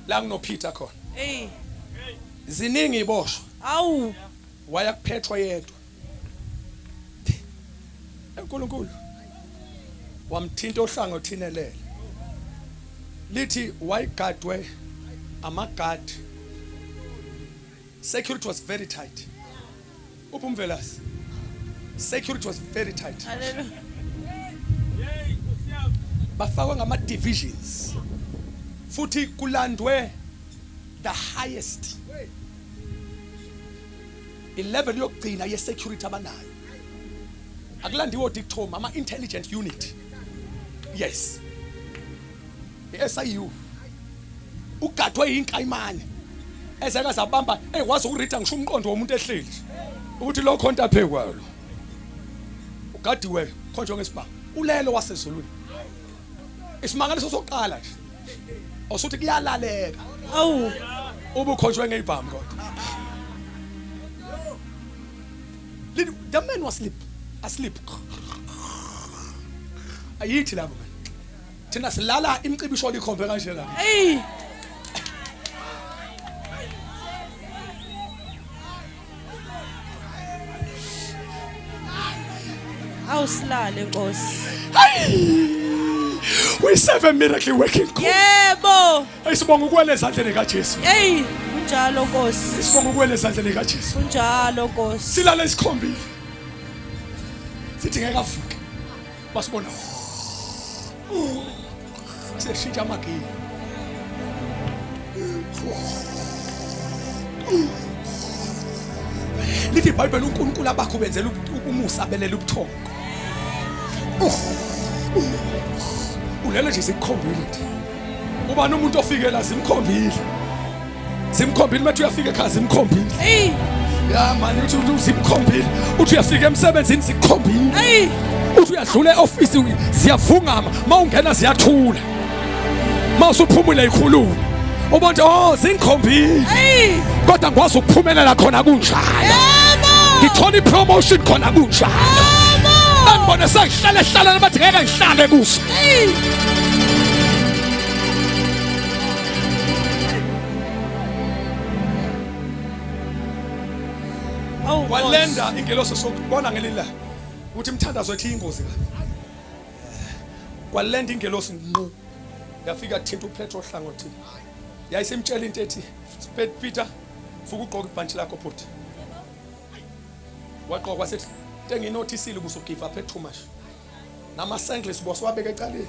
[SPEAKER 1] La kuno Peter khona.
[SPEAKER 2] Hey.
[SPEAKER 1] Ziningi iboshwa.
[SPEAKER 2] Awu.
[SPEAKER 1] Waya kuPetro yedwa. uNkulunkulu wamthinta ohlanga othinelele. Lithi wayigadwe amagadi. Security was very tight. Upumvelasi. Security was very tight.
[SPEAKER 2] Hallelujah.
[SPEAKER 1] Bafakwe ngama divisions. Futhi kulandwe the highest. I-level yokugcina ye security abanayo. Akulandiwe dictom ama intelligent unit. Yes. iSIU. Ugadwe inkayimane. Ezeka zabamba ekwazi ukurida ngisho umqondo womuntu ehleli. Ukuthi lo khonta phekwalo. Ugadiwe khonjwe ngesibanga. Ulelo wasezulwini. Isimangaliso sokuqala nje. Osuthi kuyalaleka.
[SPEAKER 2] Awu.
[SPEAKER 1] Ubukhonjwe ngezibhamu kodwa. The man was asleep. Ayithi lapho. Thina silala imicibisho likhombe kanje la.
[SPEAKER 2] Hey. Awusilale Nkosi.
[SPEAKER 1] We serve a miracle working God.
[SPEAKER 2] Yebo.
[SPEAKER 1] Ayisibonga ukwele ezandleni kaJesu.
[SPEAKER 2] Hey, unjalo Nkosi.
[SPEAKER 1] Sibonga ukwele ezandleni kaJesu.
[SPEAKER 2] Unjalo Nkosi.
[SPEAKER 1] Silala isikhombile. Sithi ngeke avuke. Basibona. Seshintsha amagini. Lithi iBhayibheli uNkulunkulu abakho benzela umusa abelela ubuthongo. Ulele nje sikhombile. Uba nomuntu ofike la simkhombile. Simkhombile mathi uyafika ekhaya simkhombile.
[SPEAKER 2] Hey.
[SPEAKER 1] Ya manje uthi usimkhombile. Uthi uyafika emsebenzini sikhombile.
[SPEAKER 2] Hey.
[SPEAKER 1] Uthi uyadlula eoffice ziyavungama, mawungena ziyathula. Mawusuphumule ikhuluma. Ubonke zinkhombile.
[SPEAKER 2] Hey.
[SPEAKER 1] Kodwa ngwazi ukuphumelela khona kunjalo.
[SPEAKER 2] Yebo.
[SPEAKER 1] Ngithola ipromotion khona kunjalo. Ngibona sengihlala bathi ngeke ngihlale kuso.
[SPEAKER 2] Hey.
[SPEAKER 1] walenda ingelosi sokubona ngelila ukuthi umthandazo wakhe ingozi kabi kwalenda ingelosi ngqo yafika thinta uPetro hlangothini yayisemtshela into ethi Peter fuku ugqoka ibhanti lakho bhuti waqoka wasethi enginotisile ubusugive up too much nama sandals boss wabeka ecaleni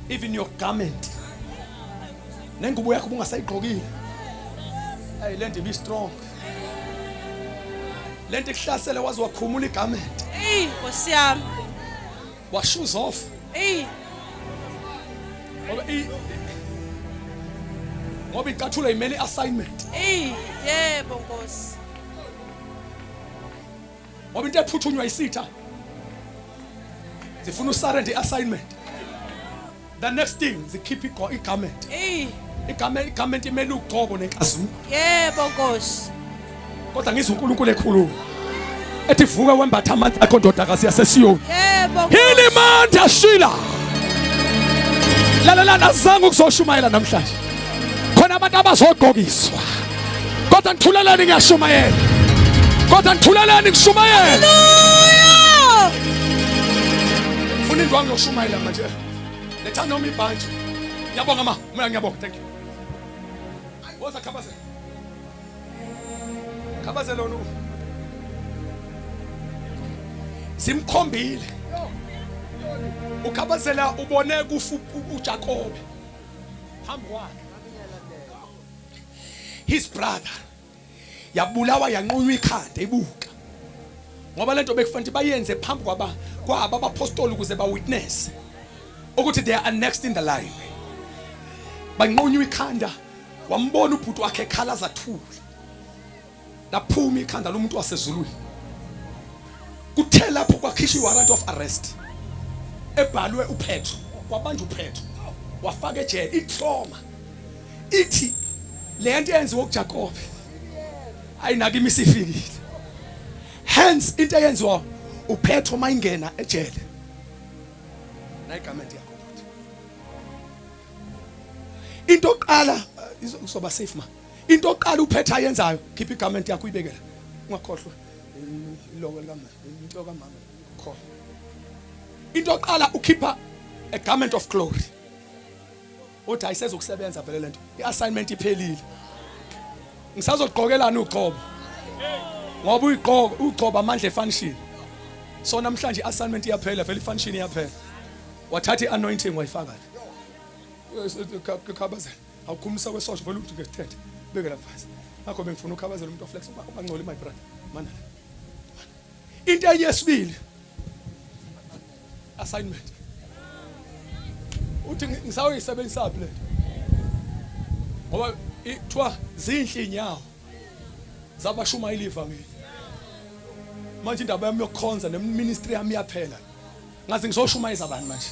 [SPEAKER 1] even your garment nengubo yakho bungasayigqokile hey lento be strong lento ikuhlasela wazi wakhumula igarment
[SPEAKER 2] Nkosi yami
[SPEAKER 1] wa shoes off ngoba inkathula imele assignment
[SPEAKER 2] yebo Nkosi
[SPEAKER 1] ngoba into ephuthunywa isitha zifuna usarende assignment the next thing zikhipha igarment igarment imele ugqobo nenkazimu
[SPEAKER 2] yebo Nkosi
[SPEAKER 1] kodwa ngizwe uNkulunkulu ekhuluma ethi vuka wembatha amandla akho ndodakazi yaseSiyoni
[SPEAKER 2] yebo
[SPEAKER 1] hili manda shila la nazange ukuzoshumayela namhlanje khona abantu abazogqokiswa kodwa ngithuleleni ngiyashumayela kodwa ngithuleleni ngishumayela
[SPEAKER 2] haleluya
[SPEAKER 1] ufuna indwangu yoshumayela manje letha noma ibhanti ngiyabonga moya ngiyabonga thank you woza khabazela lona simkhombile ukhabazela ubone kufu uJakobe phambi kwakhe his brother yabulawa yanqunywa ikhanda ibuka ngoba lento bekufanele bayenze phambi kwaba abapostoli ukuze ba witness ukuthi they are next in the line banqunywa ikhanda wambona ubhuti wakhe ekhala zathula laphuma ikhanda lomuntu wasezulwini kuthe lapho kwakhishwa warrant of arrest ebhalwe uPetro wabanja uPetro wafaka ejele itrauma ithi lento yenziwe kuJakobe ayinaki imisifikile hence into eyenziwa uPetro mayingena ejele nayigamenti yakho into oqala izoba safe ma into oqala uPetro ayenzayo khipha igamenti yakho uyibekela ungakhohlwa iloko lika into kamama kho into oqala ukhipha a garment of glory uthi ayisezokusebenza vele lento iassignment iphelile ngisazogqokelana ugqobo ngoba ugqobo amandla efunction so namhlanje iassignment iyaphela vele ifunction iyaphela wathatha ianointing wayifaka khabazela awukhumisa kwesosho vele uthi ngesithethe beke lapha phansi ngakho bengifuna ukhabazela umuntu oflex bangcole my brother mana into yesibili assignment uthi ngisawuyisebenzisa lapha lento ngoba ithiwa zinhle inyawo zabashuma ilivangeli manje indaba yami yokukhonza neministry yami iyaphela ngazi ngizoshumayeza abantu manje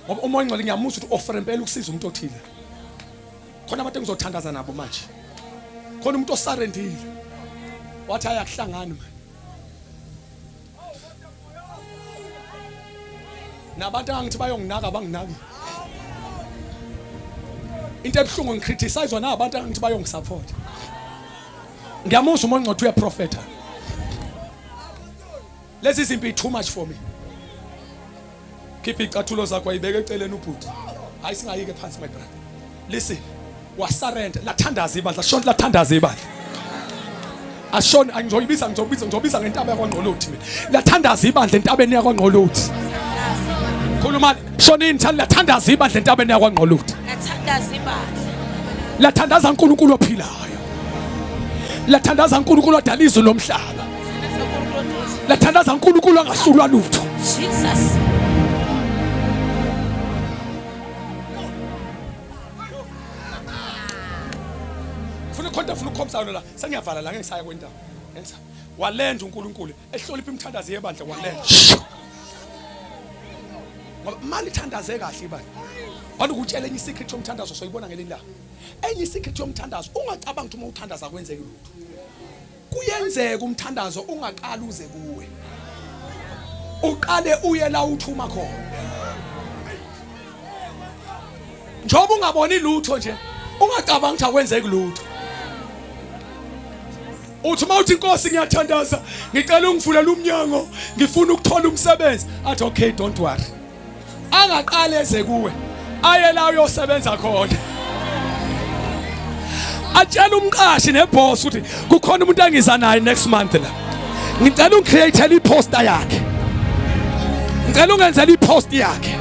[SPEAKER 1] ngoba umoya ngcwele ngiyamuza ukuthi offer impela ukusiza umuntu othile khona abantu engizothandaza nabo manje khona umuntu osarendile wathi ayakuhlangana manje nabantu angithi bayonginaka abanginaki into ebuhlungu ngicriticize na abantu angithi bayongisupport ngiyamuza umoya ngcwele uyaprofeta lezi izimpi too much for me keep icathulo zakho ayibeke eceleni ubhuti hayi singayike phansi my brother listen wasarenda lathandaza ibandla shonke lathandaza ibandla ashon angizoyibiza ngentaba yakwaNgqolothi mina lathandaza ibandla entabeni yakwaNgqolothi khuluma shona inthani lathandaza ibandla entabeni yakwaNgqolothi
[SPEAKER 2] lathandaza ibandla
[SPEAKER 1] lathandaza uNkulunkulu ophilayo lathandaza uNkulunkulu odala izulu lomhlaba lathandaza uNkulunkulu angahlulwa lutho
[SPEAKER 2] Jesus
[SPEAKER 1] funa ukhomsana la sengiyavala la ngisaya kwendawo yenza walenza uNkulunkulu ehlonipha imthandazo yebandla walenza ngoba mali thandaze kahle ibandla wani ukutshela enye secret yomthandazo soyibona ngelinda enye secret yomthandazo ungacabanga ukuthi uma uthandaza kwenzeke lutho kuyenzeka umthandazo ungaqala uze kuwe uqale uye la uthuma khona njoba ungaboni lutho nje ungacabanga ukuthi akwenzeki lutho uthi mawuthi inkosi ngiyathandaza ngicela ungivulele umnyango ngifuna ukuthola umsebenzi athi okay don't worry angaqale eze kuwe aye la uyosebenza khona atshela umqashi neboss ukuthi kukhona umuntu angiza naye next month la ngicela ungicreate iposter yakhe ngicela ungenzele ipost yakhe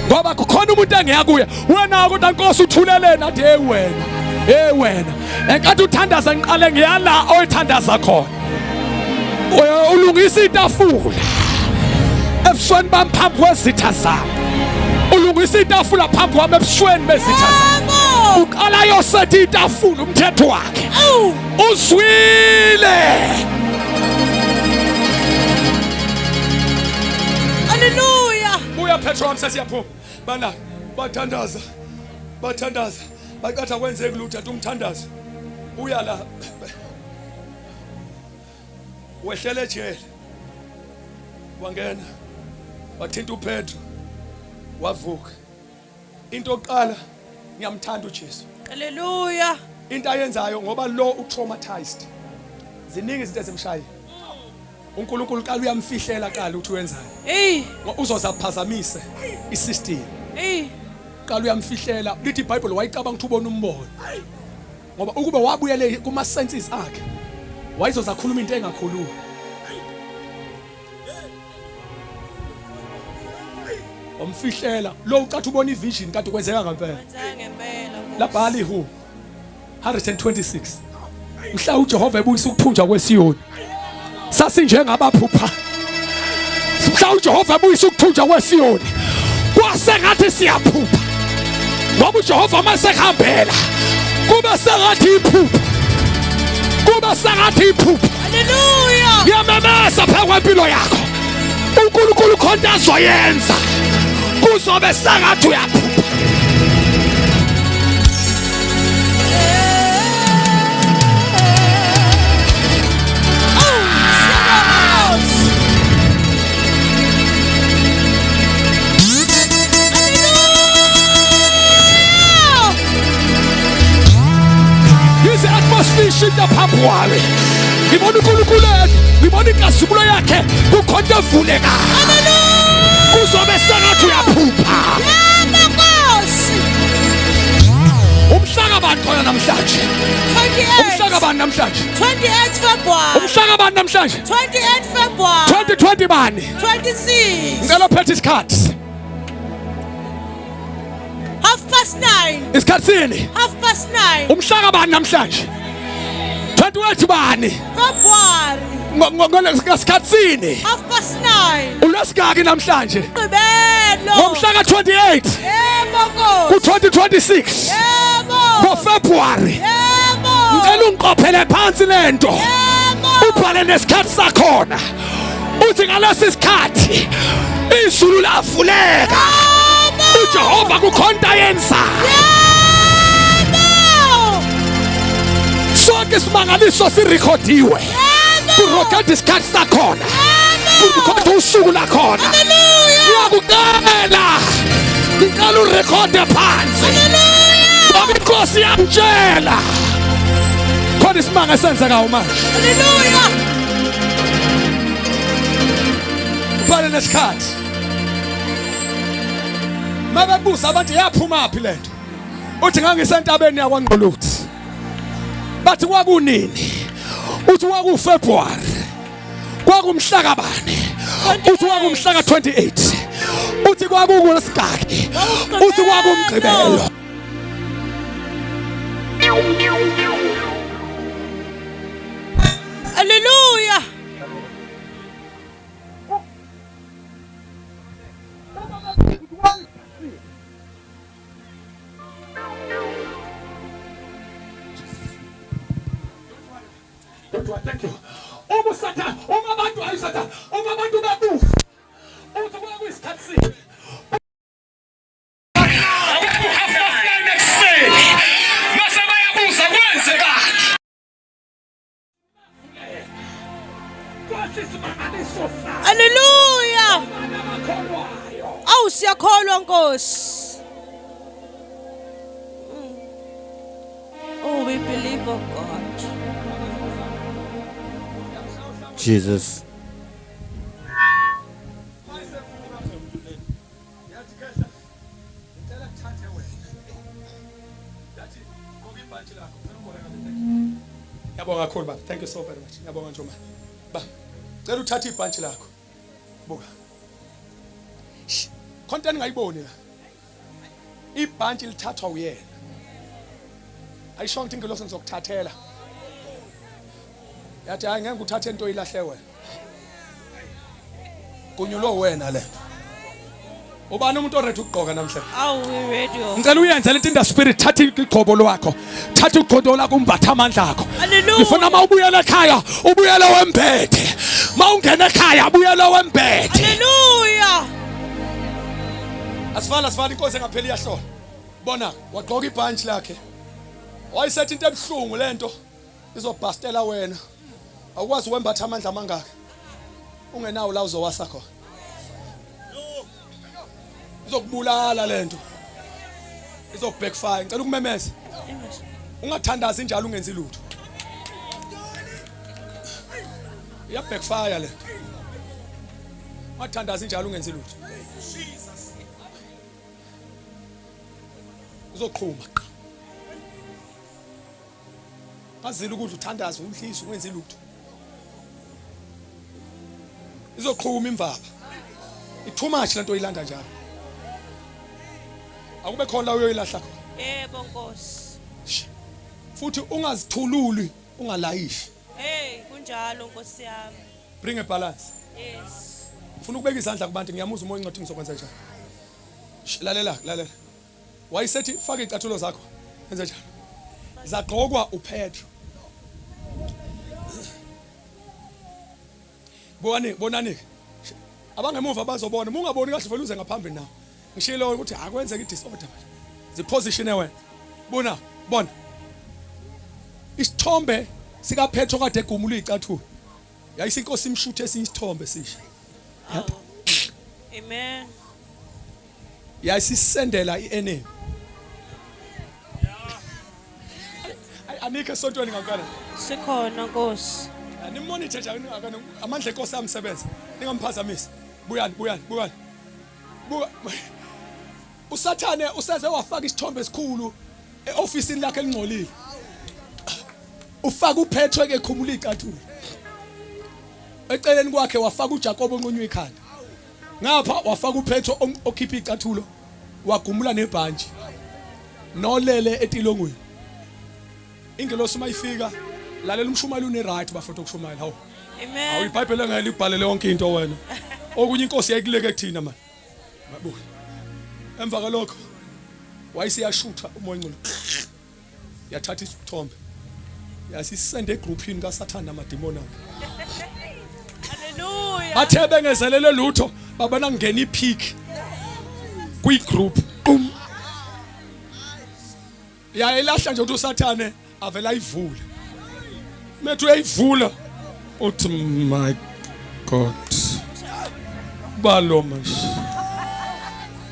[SPEAKER 1] ngoba kukhona umuntu engiya kuye wena kodwa inkosi uthulele nathi wena enkathi uthandaza ngiqale ngiyala oyithandaza khona ulungisa itafula ebusweni bami phambi kwezitha zami ulungisa itafula phambi kwami ebusweni bezitha zami uqala yosetha itafula umthetho wakhe uzwile.
[SPEAKER 2] Hallelujah.
[SPEAKER 1] Buya Petro wami sesiyaphuma bana bathandaza baqatha kwenzeke lutho athi umthandazo uya la wehlele ejele wangena wathinta uPetro wavuka into oqala ngiyamthanda uJesu.
[SPEAKER 2] Hallelujah.
[SPEAKER 1] Into ayenzayo ngoba lo utraumatized ziningi izinto ezimshaye uNkulunkulu qala uyamfihlela qala uthi wenzayo uzoza kuphazamise isystem qala uyamfihlela lithi iBhayibheli wayicabanga ukuthi ubona umbono ngoba ukube wabuyele kuma senses akhe wayizoza khuluma into engakhuluma umfihlela lo ucathi ubona ivision kanti kwenzeka ngempela labhala ihu 126 mhla uJehova ebuyisa ukuphunjwa kweSiyoni sasinjengabaphupha mhla uJehova ebuyisa ukuthunjwa kweSiyoni kwasengathi siyaphupha ngoba uJehova masehambela kube sengathi iphupha
[SPEAKER 2] Hallelujah.
[SPEAKER 1] ngiyamemeza phambi kwempilo yakho uNkulunkulu khona azoyenza kuzobe sengathi uyaphupha. Shinda phambi kwami ngibona uNkulunkulu ngibona inkazimulo yakhe kukhona evuleka kuzobe sengathi uyaphupha umhlaka bani khona namhlanje
[SPEAKER 2] 28 February
[SPEAKER 1] umhlaka bani namhlanje
[SPEAKER 2] 28 February
[SPEAKER 1] 2020 bani
[SPEAKER 2] 26
[SPEAKER 1] ngalo phethe isikhathi
[SPEAKER 2] 9:30
[SPEAKER 1] isikhatsini
[SPEAKER 2] 9:30
[SPEAKER 1] umhlaka bani namhlanje 28 bani
[SPEAKER 2] February
[SPEAKER 1] ngasikhatsini
[SPEAKER 2] 9:30
[SPEAKER 1] ulwesigaki namhlanje
[SPEAKER 2] Gqibelo
[SPEAKER 1] ngomhla ka 28
[SPEAKER 2] yebo
[SPEAKER 1] ku
[SPEAKER 2] Nkosi
[SPEAKER 1] 2026
[SPEAKER 2] yebo
[SPEAKER 1] ngoFebruary
[SPEAKER 2] yebo
[SPEAKER 1] ngicela ungiqophele phansi lento
[SPEAKER 2] yebo
[SPEAKER 1] ubhale nesikhathi sakhona uthi ngalesi sikhathi izulu lavuleka uJehova kukhona yenza sonke simangaliso sirekhodiwe kurekodi isikhathi sakhona kurekodi usuku lakhona ngiyakucela ngicela urekhode phansi ngoba inkosi yamtshela khona isimanga esenzekayo manje.
[SPEAKER 2] Hallelujah.
[SPEAKER 1] Ubhale nesikhathi mabebuza abantu yaphuma phi lento uthi ngangisentabeni yakwaNgqoluthi bathi kwakunini uthi kwakuFebruary kwakumhlaka bani uthi kwakumhlaka 28 uthi kwakungoSigaki uthi kwakumgqibelo.
[SPEAKER 2] Hallelujah.
[SPEAKER 1] Thank you. Umusata, umabantu ayisata, umabantu bakufa. Uthi kwakuyisikhathi.
[SPEAKER 2] Hallelujah. Awu siyakholwa Nkosi. Oh, we believe, oh God.
[SPEAKER 3] Jesus.
[SPEAKER 1] Yabonga kakhulu baba. Thank you so very much. Yabonga Njoma. Ba. Cela uthathe ibhantshi lakho. Buka. Content ngayiboni la. Ibhantshi lithathwa uyena. Ayisho ukuthi ingelosi ngizokuthathela. Yathi hayi ngeke uthathe into ilahle wena. Kunyulo wena le. Ubani umuntu oready ukugqoka namhlanje?
[SPEAKER 2] Awu we ready.
[SPEAKER 1] Ngicela uyenze lento in the spirit, thatha igqobo lwakho. Thatha igqobo lakho umbatha amandla akho.
[SPEAKER 2] Hallelujah.
[SPEAKER 1] Ngifuna mawubuyela ekhaya, ubuyela wembethe. Mawungena ekhaya, ubuyela wembethe.
[SPEAKER 2] Hallelujah.
[SPEAKER 1] Asifala inkosi engapheli yahlola. Bona wagqoka ibhantshi lakhe. Wayisethi into ebuhlungu lento izobhastela wena. Awukwazi wembatha amandla amangaka. Ungenawo la uzowasa khona. Izokubulala lento. Izobackfire. Ngicela ukumemeza. Ungathandazi njalo ungenzi lutho. Ya backfire le. Ungathandazi njalo ungenzi lutho. Uzoqhuma. Azile ukudla uthandaza umhlisi ungenzi lutho. Izoqhuma imvaba. Too much lento oyilanda njalo. Akube khona la uyoyilahla khona.
[SPEAKER 2] Yebo Nkosi.
[SPEAKER 1] Futhi ungazithululi, ungalayishi.
[SPEAKER 2] Kunjalo Nkosi yami.
[SPEAKER 1] Bring a balance.
[SPEAKER 2] Yes.
[SPEAKER 1] Ufuna ukubeka izandla kubantu, ngiyamuza umoya incwadi ngizokwenza njalo. Lalela. Wayisethi faka icathulo zakho. Yenza njalo. Zagqokwa uPetro. Bonani. Abangemuva bazobona, ungaboni kahle vele uze ngaphambili nawe. Ngishilo ukuthi akwenzeka idisorder manje. Ziposition wena. Bona. Isithombe sika Petro kade egumula icathulo. Yayisinkosi imshuthe esisithombe sisha.
[SPEAKER 2] Amen.
[SPEAKER 1] Yayisisendela ienemy. Anika sontweni ngakana.
[SPEAKER 2] Sikhona Nkosi.
[SPEAKER 1] Nimonitor njani ngakana amandla enkosi amsebenza. Ningamphazamisi. Buyani. Usathane usaze wafaka isithombe esikhulu eofisini lakhe elingcolile. Ufaka uPetro ekhumula icathulo. Eceleni kwakhe wafaka uJakobo onqunywe ikhanda. Ngapha wafaka uPetro okhipha icathulo wagumula nebhantshi. Nolele etilongweni. Ingelosi mayifika lalela umshumayeli une right bafotho ukushumayela hawo.
[SPEAKER 2] Amen.
[SPEAKER 1] Awu iBhayibheli ngeke libhalele yonke into wena. Okunye inkosi yayikuleke kuthina manje. Mabuya. Emva kwalokho wayisiyashutha umoya ngcolo. Yathatha isithombe. Yasisende egroupini kaSathane namademoni akhe.
[SPEAKER 2] Hallelujah.
[SPEAKER 1] Bathe bengezelele lutho babona ngena ipeak kwi-group. Yayilahla nje ukuthi uSathane avela ayivule. Methu uyayivula. Uthi my God. Balo manje.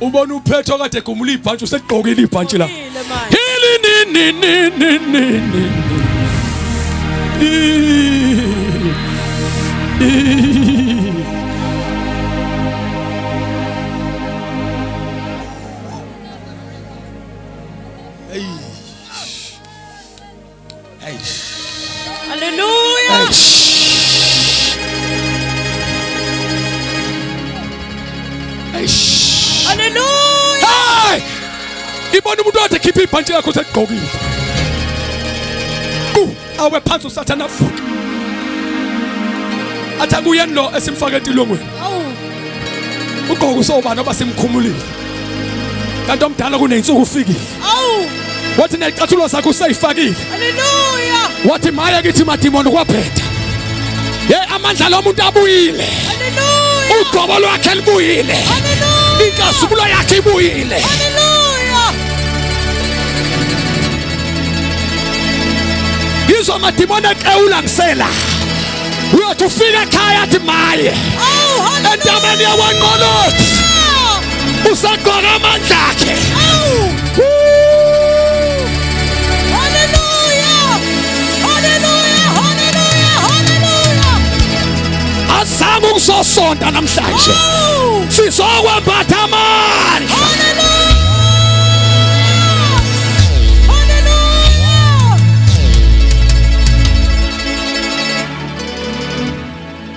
[SPEAKER 1] Ubona uPetro kade egumula ibhantshi useqhokile ibhantshi la. Hili ni.
[SPEAKER 2] Hallelujah. Hallelujah.
[SPEAKER 1] Hey! Ibona umuntu othi khipha ibhantshi lakho useqhokile. Awe phansi uSathane avuka. Atha kuyeni lo esimfaka etilongweni. Ugqoka usobani obasimkhumulile. Kanti omdala kunensuku ufikile. Wathi necathulo zakho usayifakile.
[SPEAKER 2] Hallelujah.
[SPEAKER 1] Wathi maya kithi madimoni kwaphetha. Amandla lomuntu abuyile.
[SPEAKER 2] Hallelujah.
[SPEAKER 1] Ugqobo lwakhe libuyile.
[SPEAKER 2] Hallelujah.
[SPEAKER 1] Inkasubulo yakhe ibuyile.
[SPEAKER 2] Hallelujah.
[SPEAKER 1] Yizo amadimoni eqewula ngisela. Uyathi ufika ekhaya athi maye. Entabeni yawanqolothi. Usagqoka amandla akhe.
[SPEAKER 2] Hallelujah. Hallelujah. Hallelujah. Hallelujah.
[SPEAKER 1] usosonta namhlanje sizokwembatha amandla.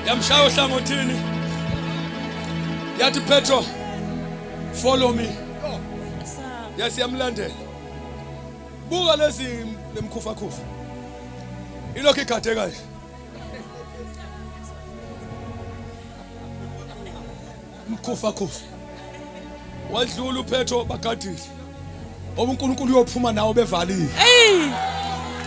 [SPEAKER 1] Yamshaya ohlangothini yathi Petro, follow me. Yes, yamlandela. Buka lezi lemkhufa khufa. Ilokho igade kahle. Mkhufa khufa. Wadlula uPetro bagadile. ObuNkulunkulu uyophuma nawo bevalile.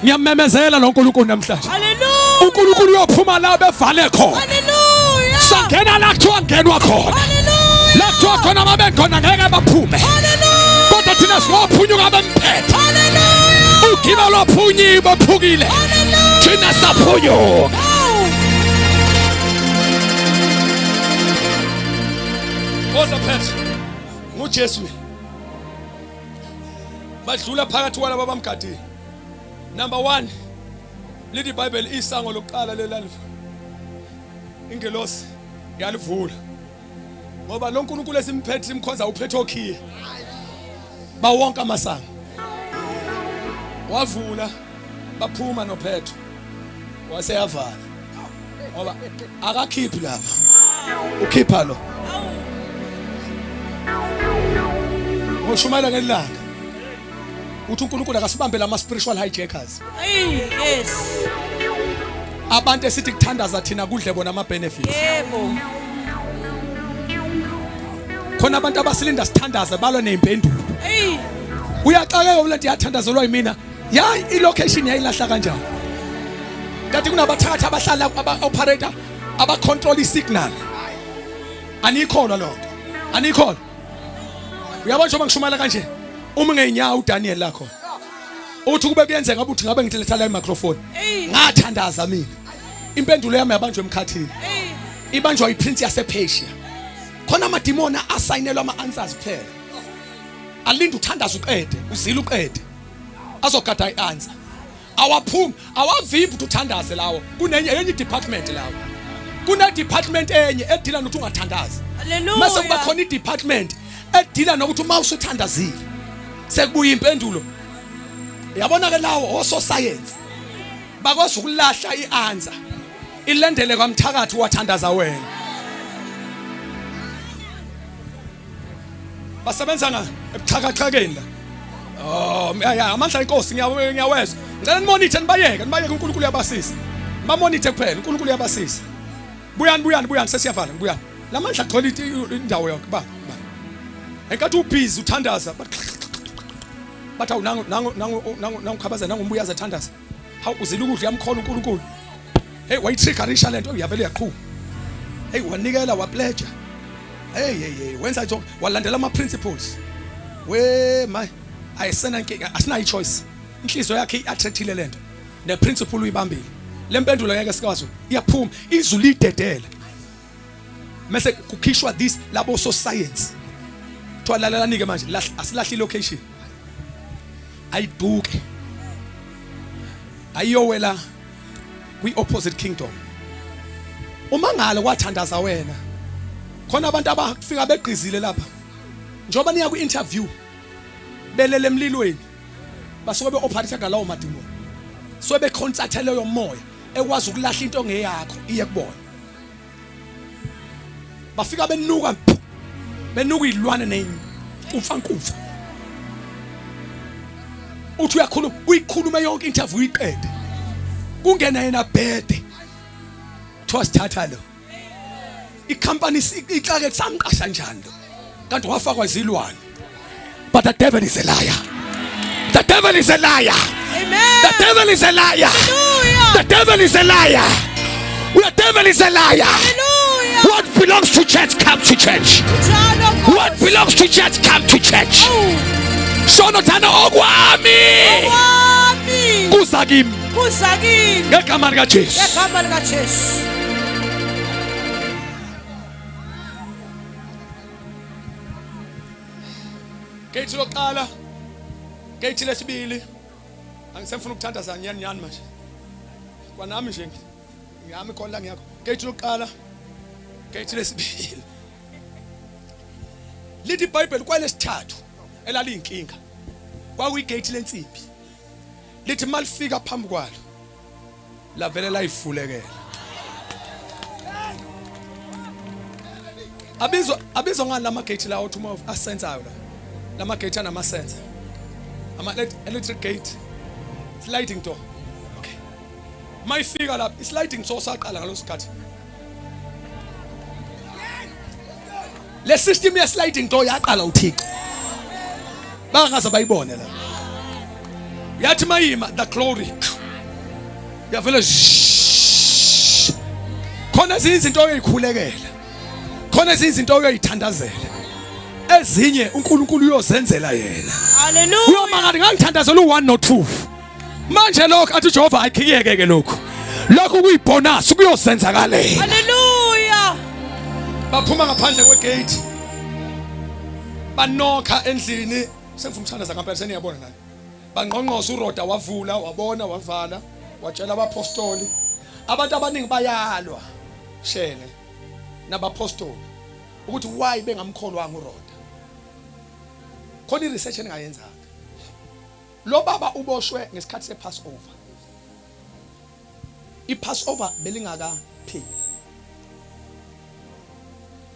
[SPEAKER 1] Ngiyamemezela lo nkulunkulu namhlanje.
[SPEAKER 2] Hallelujah.
[SPEAKER 1] uNkulunkulu uyophuma nawo bevale khona.
[SPEAKER 2] Hallelujah.
[SPEAKER 1] Sangena la kuthiwa ngenwa khona.
[SPEAKER 2] Hallelujah.
[SPEAKER 1] La kuthiwa khona mabenkhona ngeke baphume.
[SPEAKER 2] Hallelujah.
[SPEAKER 1] Kodwa thina singophunyuka bemphethe.
[SPEAKER 2] Hallelujah.
[SPEAKER 1] Ugima lophunyi baphukile.
[SPEAKER 2] Hallelujah.
[SPEAKER 1] Thina saphunyuka. Woza Petro nguJesu. Badlula phakathi kwalabo bamgadile. Number 1, lithi iBhayibheli isango lokuqala lelaliva. Ingelosi yalivula. Ngoba lo nkulunkulu esimphethe simkhonza uPetro okhiye. Bawonke amasango. Wavula baphuma noPetro. Waseyavala. Ngoba akakhiphi lapha. Ukhipha lo. Ngoshumayela ngelanga. Uthi uNkulunkulu akasibambe lama spiritual hijackers.
[SPEAKER 2] Yes.
[SPEAKER 1] Abantu esithi kuthandaza thina kudle bona ama benefits.
[SPEAKER 2] Yebo.
[SPEAKER 1] Khona abantu abasilinda sithandaze balwe nezimpendulo. Uyaxakeka umuntu yathandazelwa yimina. Ya ilocation yayilahla kanjani? Kanti kunabathakathi abahlala aba-operator aba-control isignal. Anikholwa lonto. Anikholwa. Uyabona njengoba ngishumayela kanje. Uma ngeenyawo uDaniel lakho. Uthi kube kuyenzeka ukuthi ngabe ngiletha la microphone. Ngathandaza mina. Impendulo yami yabanjwe emkhathini. Ibanjwa iPrince yasePersia. Khona amadimona asayinelwa ama-answers kuphela. Alinda uthandaza uqede, uzila uqede. Azogada i-answer. Awaphumi, awavimbi ukuthi uthandaze lawo. Kunenye department lawo. Kune department enye edila nokuthi ungathandazi.
[SPEAKER 2] Hallelujah.
[SPEAKER 1] Mase kuba khona i-department edila nokuthi uma usuthandazile sekubuya impendulo. Yabona ke lawo oso science. Bakwazi ukulahla i-answer. Ilandele kwamthakathi wathandaza wena. Basebenza nga ebuxhakaxhakeni la. Oh, amandla enkosi ngiyawezwa. Ngicela nimonitor nibayeke uNkulunkulu uyabasiza. Bamonitor kuphela uNkulunkulu uyabasiza. Buyani sesiyavala ngibuyani. Lamandla agcwele indawo yonke ba. Enkathi ubhizi uthandaza bathi nangu khabaza nangu umbuyaza thandaza. Hawu uzila ukudla yamkhona uNkulunkulu. Hey wayitriggerisha lento uyavele yaqhuma. Hey wanikela wapledge. Hey wenza nje walandela ama principles. We my ayisena inkinga asina ichoice. Inhliziyo yakhe iattractile lento. Ne principle uyibambile. Lempendulo ngeke sikwazi. Iyaphuma izulu idedele. Mase kukhishwa this labo so science. Thwalalela nike manje asilahli location. Ayiduke. Ayiyowela kwi opposite kingdom. Uma ngale kwathandaza wena. Khona abantu abafika begqizile lapha. Njoba niya ku interview belele emlilweni. Basuke beoperate ngalawo madimo. So be contact leyo moya ekwazi ukulahla into ngeyakho iye kubona. Bafika benuka izilwane nemfa. Uthi uyikhuluma yonke interview iqede. Kungena yena bhede. Twasithatha lo. Icompany ixake samqasha njani lo. Kanti wafakwa izilwane. But the devil is a liar. The devil is a liar.
[SPEAKER 2] Amen.
[SPEAKER 1] The devil is a liar.
[SPEAKER 2] Hallelujah.
[SPEAKER 1] The devil is a liar. The devil is a liar.
[SPEAKER 2] Hallelujah.
[SPEAKER 1] What belongs to church, come to church. What belongs to church, come to church. Shono thana okwami. Kusagim. Ngegama lika Jesu.
[SPEAKER 2] Ngegama lika Jesu.
[SPEAKER 1] Gate lokuqala. Gate lesibili. Angisemfuna ukuthandaza nyani manje. Kwanami nje ngiyami khona ngiyakho. Gate lokuqala. gate lesibili lithi iBhayibheli kwalesithathu elaliyinkinga kwakuyigate lensimbi lithi malifika phambi kwalo lavele layivulekela abizwa ngani lama gate la othi uma asensayo la lama gate anama sensor ama electric gate sliding door okay mayifika lapha sliding door saqala ngalosikhathi le system ye sliding door yaqala uThixo bangaze bayibone la yathi mayima the glory yavela khona izinto oyikhulekela khona izinto oyithandazela ezinye uNkulunkulu uyozenzela yena
[SPEAKER 2] haleluya
[SPEAKER 1] uyoma ngathi ngangithandazela u1 no2 manje lokho athi Jehova ayikhiyeke lokho kuyibonus kuyozenzakalela
[SPEAKER 2] haleluya
[SPEAKER 1] baphuma ngaphandle kwegate banokha endlini sengifuna ukuthandaza ngempela seniyabona nani bangqongqoza uRoda wavula wabona wavala watshela abapostoli abantu abaningi bayalwa shene nabapostoli ukuthi why bengamkholwanga uRoda khona iresearch engayenzanga lo baba uboshwe ngesikhathi sePassover iPassover belingakapheli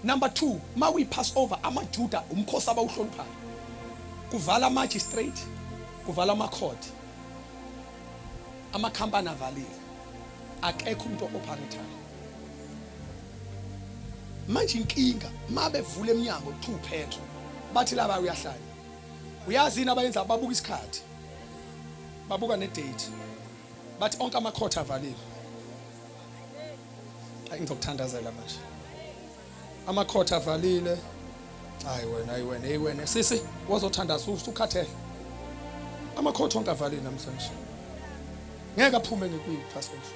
[SPEAKER 1] number 2 makuyi Passover amaJuda umkhosi abawuhloniphayo kuvala magistrate kuvala amacourt amakhampani avalile akekho umuntu operator manje inkinga mabevula eminyango 2 Petro bathi laba uyahlala uyazi ina abayenza babuka isikhathi babuka nedate bathi onke amacourt avalile ngizokuthandazela manje amacourt avalile hayi wena sisi wazothandaza usukhathele amacourt onke avalile namhlanje ngeke aphume ngekwi-Passover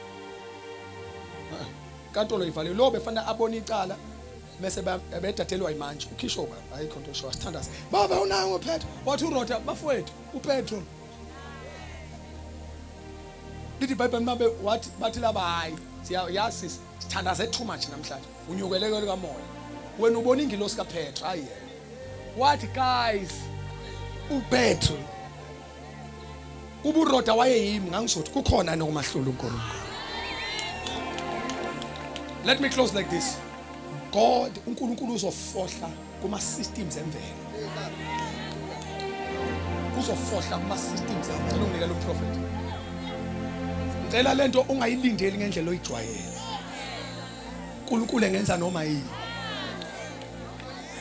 [SPEAKER 1] kaNtolo ivalile lo befana abona icala bese bedadelwa imanje ukhishoba hayi khonto show sithandaza baba unango Petro wathi uRoda bafowethu uPetro lithi iBhayibheli mabe wathi bathi laba hayi siyayazi sithandaze too much namhlanje unyukeleke kamoya wena ubona ingilosi kaPetro hayi wathi guys uPetro ubuRoda wayeyimi ngangizothi kukhona nokumahlula uNkulunkulu. Let me close like this. God uNkulunkulu uzofohla kuma systems emvelo. Uzofohla kuma systems emvelo unginika lo prophet. Ngicela lento ungayilindeli ngendlela oyijwayele. uNkulunkulu engenza noma yini.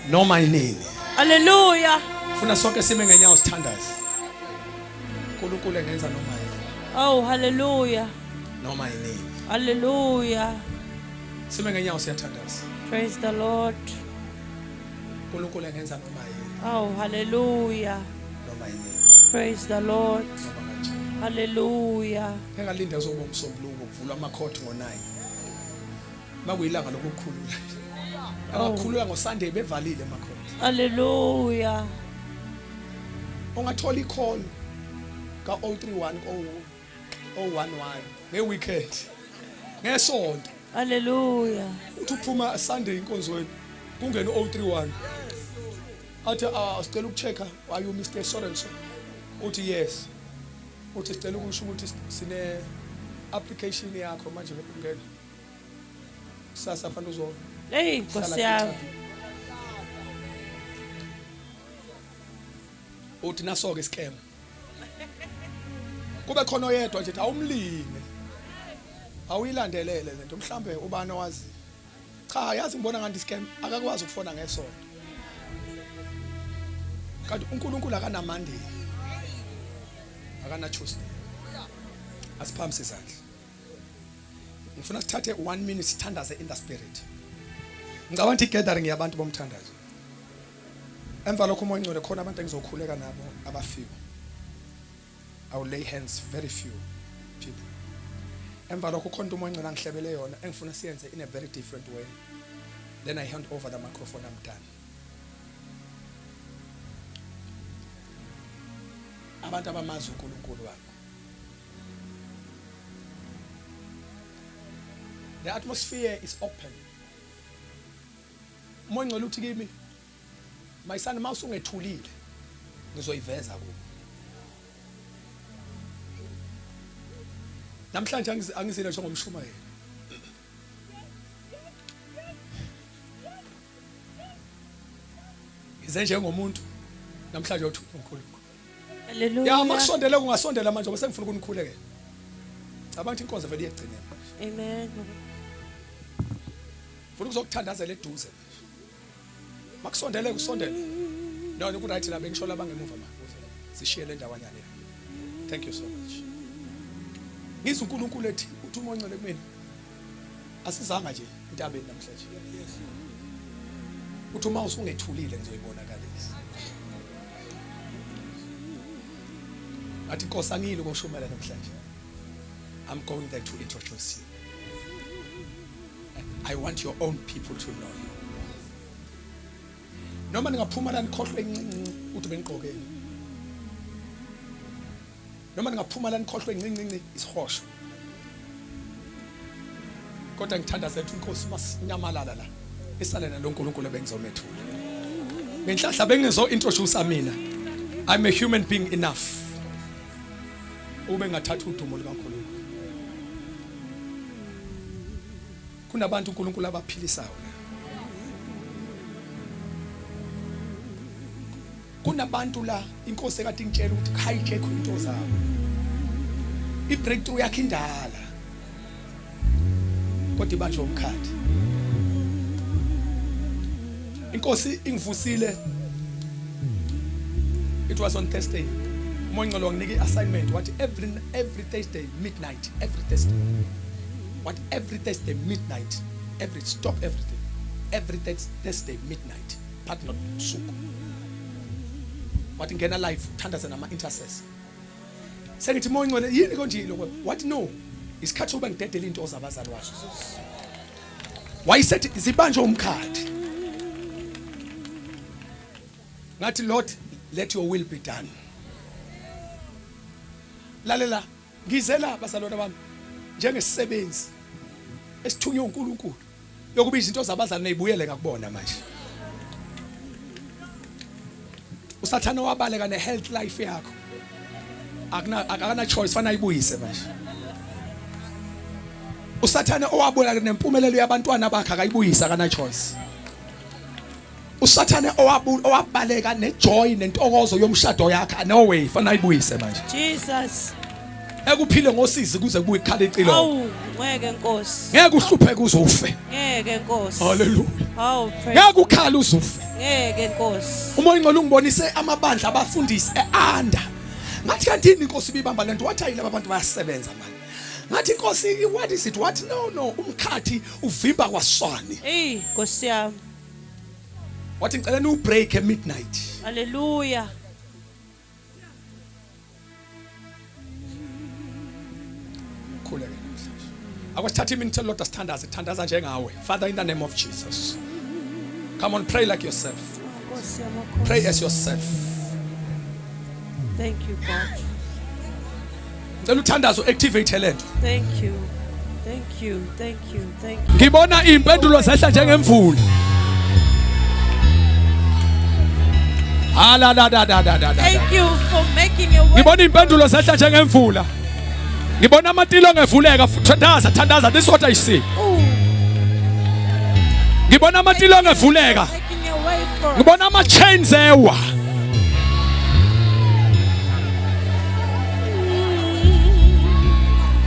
[SPEAKER 1] Noma yini.
[SPEAKER 2] Hallelujah.
[SPEAKER 1] Funa sonke sime ngenyawo sithandaze. uNkulunkulu engenza noma yini.
[SPEAKER 2] Oh hallelujah.
[SPEAKER 1] Noma yini.
[SPEAKER 2] Hallelujah.
[SPEAKER 1] Sime ngenyawo siyathandaza.
[SPEAKER 2] Praise the Lord.
[SPEAKER 1] uNkulunkulu engenza noma yini.
[SPEAKER 2] Oh hallelujah.
[SPEAKER 1] Noma yini.
[SPEAKER 2] Praise the Lord.
[SPEAKER 1] Noma kanjani.
[SPEAKER 2] Hallelujah.
[SPEAKER 1] Engalinda uzoba umsombuluko kuvula amakhoti ngo9. Makuyilanga lokukhulula. Abakhulula ngoSunday bevalile amakhoti.
[SPEAKER 2] Hallelujah.
[SPEAKER 1] Ungathola icall ka 031 011 ngeweekend. Ngesonto.
[SPEAKER 2] Hallelujah.
[SPEAKER 1] Uthi uphuma Sunday inkonzweni kungena 031. Athi sicela ukuchecka are you Mr. Sorenso? Uthi yes. Uthi sicela ukusho ukuthi sine application yakho manje ngekungena. Sasa fanele uzo
[SPEAKER 2] Hey, Nkosi yami.
[SPEAKER 1] uthi naso ke scam. Kube khona oyedwa nje awumlime. Awuyilandelele lento mhlambe ubani wazi. Cha yazi ngibona ngathi scam akakwazi ukufona ngesonto. Kanti uNkulunkulu akanamande. Akana Tuesday. Asiphamse izandla. Ngifuna sithathe 1 minute sithandaze in the spirit. Ngicabanga igathering yabantu bomthandazo. Emva lokho umoya ngcwele khona abantu engizokhuleka nabo abafiwe. I will lay hands very few people. Emva lokho khona umoya ngcwele angihlebele yona engifuna siyenze in a very different way. Then I hand over the microphone, I'm done. Abantu abamazi uNkulunkulu wabo. The atmosphere is open. Umoya ngcwele uthi kimi, mayisana mawusungethulile ngizoyiveza kuwe. Namhlanje angizile njengomshumayeli. Ngize njengomuntu namhlanje uthunywa uNkulunkulu.
[SPEAKER 2] Hallelujah.
[SPEAKER 1] Ya makusondela kungasondela manje ngoba sengifuna ukunikhulekela. Cabanga inkonzo vele iyagcina.
[SPEAKER 2] Amen.
[SPEAKER 1] Ufuna ukuzokuthandazela eduze. Makusondele kusondele. Nona ukuright la bengisho la bangemuva manje. Sishiye le ndawana le. Thank you so much. Ngizwe uNkulunkulu ethi uthi umoya ngcwele kumina. Asizanga nje intabeni namhlanje. Uthi uma usungethulile ngizoyibonakalisa. Athi Nkosi angile ukushumela namhlanje. I'm going there to introduce you. I want your own people to know you. Noma ningaphuma la nikhohlwe incinci uthi beniqokeni. Noma ningaphuma la nikhohlwe incinci isihosho. Kodwa ngithanda zethu Inkosi masinyamalala la. Isalena lo nkulunkulu bengizomethula. Ngenhlahla bengizo introduce mina. I'm a human being enough. Ube ngathatha udumo likaNkulunkulu. Kunabantu uNkulunkulu abaphilisayo la. Kunabantu la Inkosi ekade ingitshela ukuthi hijack into zabo. Ibreakthrough yakhe indala. Kodwa ibanje umkhathi. Inkosi ingivusile. It was on Thursday. Umoya ngcwele wanginike assignment what every Thursday midnight, every Thursday. What every Thursday midnight, stop everything. Every Thursday midnight, but not suku. What ngena live thandaza nama intercessor. Sengithi umoya ngcwele yini konje lokho? What no? Isikhathi uba ngidedela into zabazalwane. Why said zibanje umkhathi? Ngathi Lord, let your will be done. Lalela ngizela bazalwane bami njengesisebenzi esithunywe uNkulunkulu yokuba izinto zabazalwane izibuyele kakubona manje. Usathana wabaleka ne health life yakho. Akana choice fana ayibuyise manje. Usathana owaboleka nempumelelo yabantwana bakhe akayibuyisa akana choice. Usathane owabaleka nejoy nentokozo yomshado yakhe no way fana ayibuyise manje.
[SPEAKER 2] Jesus.
[SPEAKER 1] Ekuphile ngosizi kuze kubuye ikhala icilo.
[SPEAKER 2] Awu ngeke Nkosi.
[SPEAKER 1] Ngeke uhlupheke uzofe.
[SPEAKER 2] Ngeke Nkosi.
[SPEAKER 1] Hallelujah.
[SPEAKER 2] Awu praise.
[SPEAKER 1] Ngeke ukhala uzofe.
[SPEAKER 2] Ngeke Nkosi.
[SPEAKER 1] Umoya ngcwele ungibonise amabandla abafundisi eanda. Ngathi kanti Inkosi ibibamba lento wathi ayilaba abantu bayasebenza manje. Ngathi Inkosi what is it? What no umkhathi uvimba kwaswane.
[SPEAKER 2] Hey Nkosi yami.
[SPEAKER 1] Wathi ngicela ni break at midnight.
[SPEAKER 2] Hallelujah.
[SPEAKER 1] Khuleke namhlanje. Akwasithatha iminute Lord asithandaza njengawe. Father, in the name of Jesus. Come on, pray like yourself.
[SPEAKER 2] Nkosi yami.
[SPEAKER 1] Pray as yourself.
[SPEAKER 2] Thank you God.
[SPEAKER 1] Ngicela uthandazo activate lento.
[SPEAKER 2] Thank you. Thank you. Thank you. Thank you.
[SPEAKER 1] Ngibona impendulo zehla njengemvula.
[SPEAKER 2] Thank you for making a way.
[SPEAKER 1] Ngibona impendulo zehla njengemvula. Ngibona amatilo ngevuleka thandaza this is what I see. Ngibona amatilo ngevuleka.
[SPEAKER 2] Making a way for.
[SPEAKER 1] Ngibona ama chains ewa.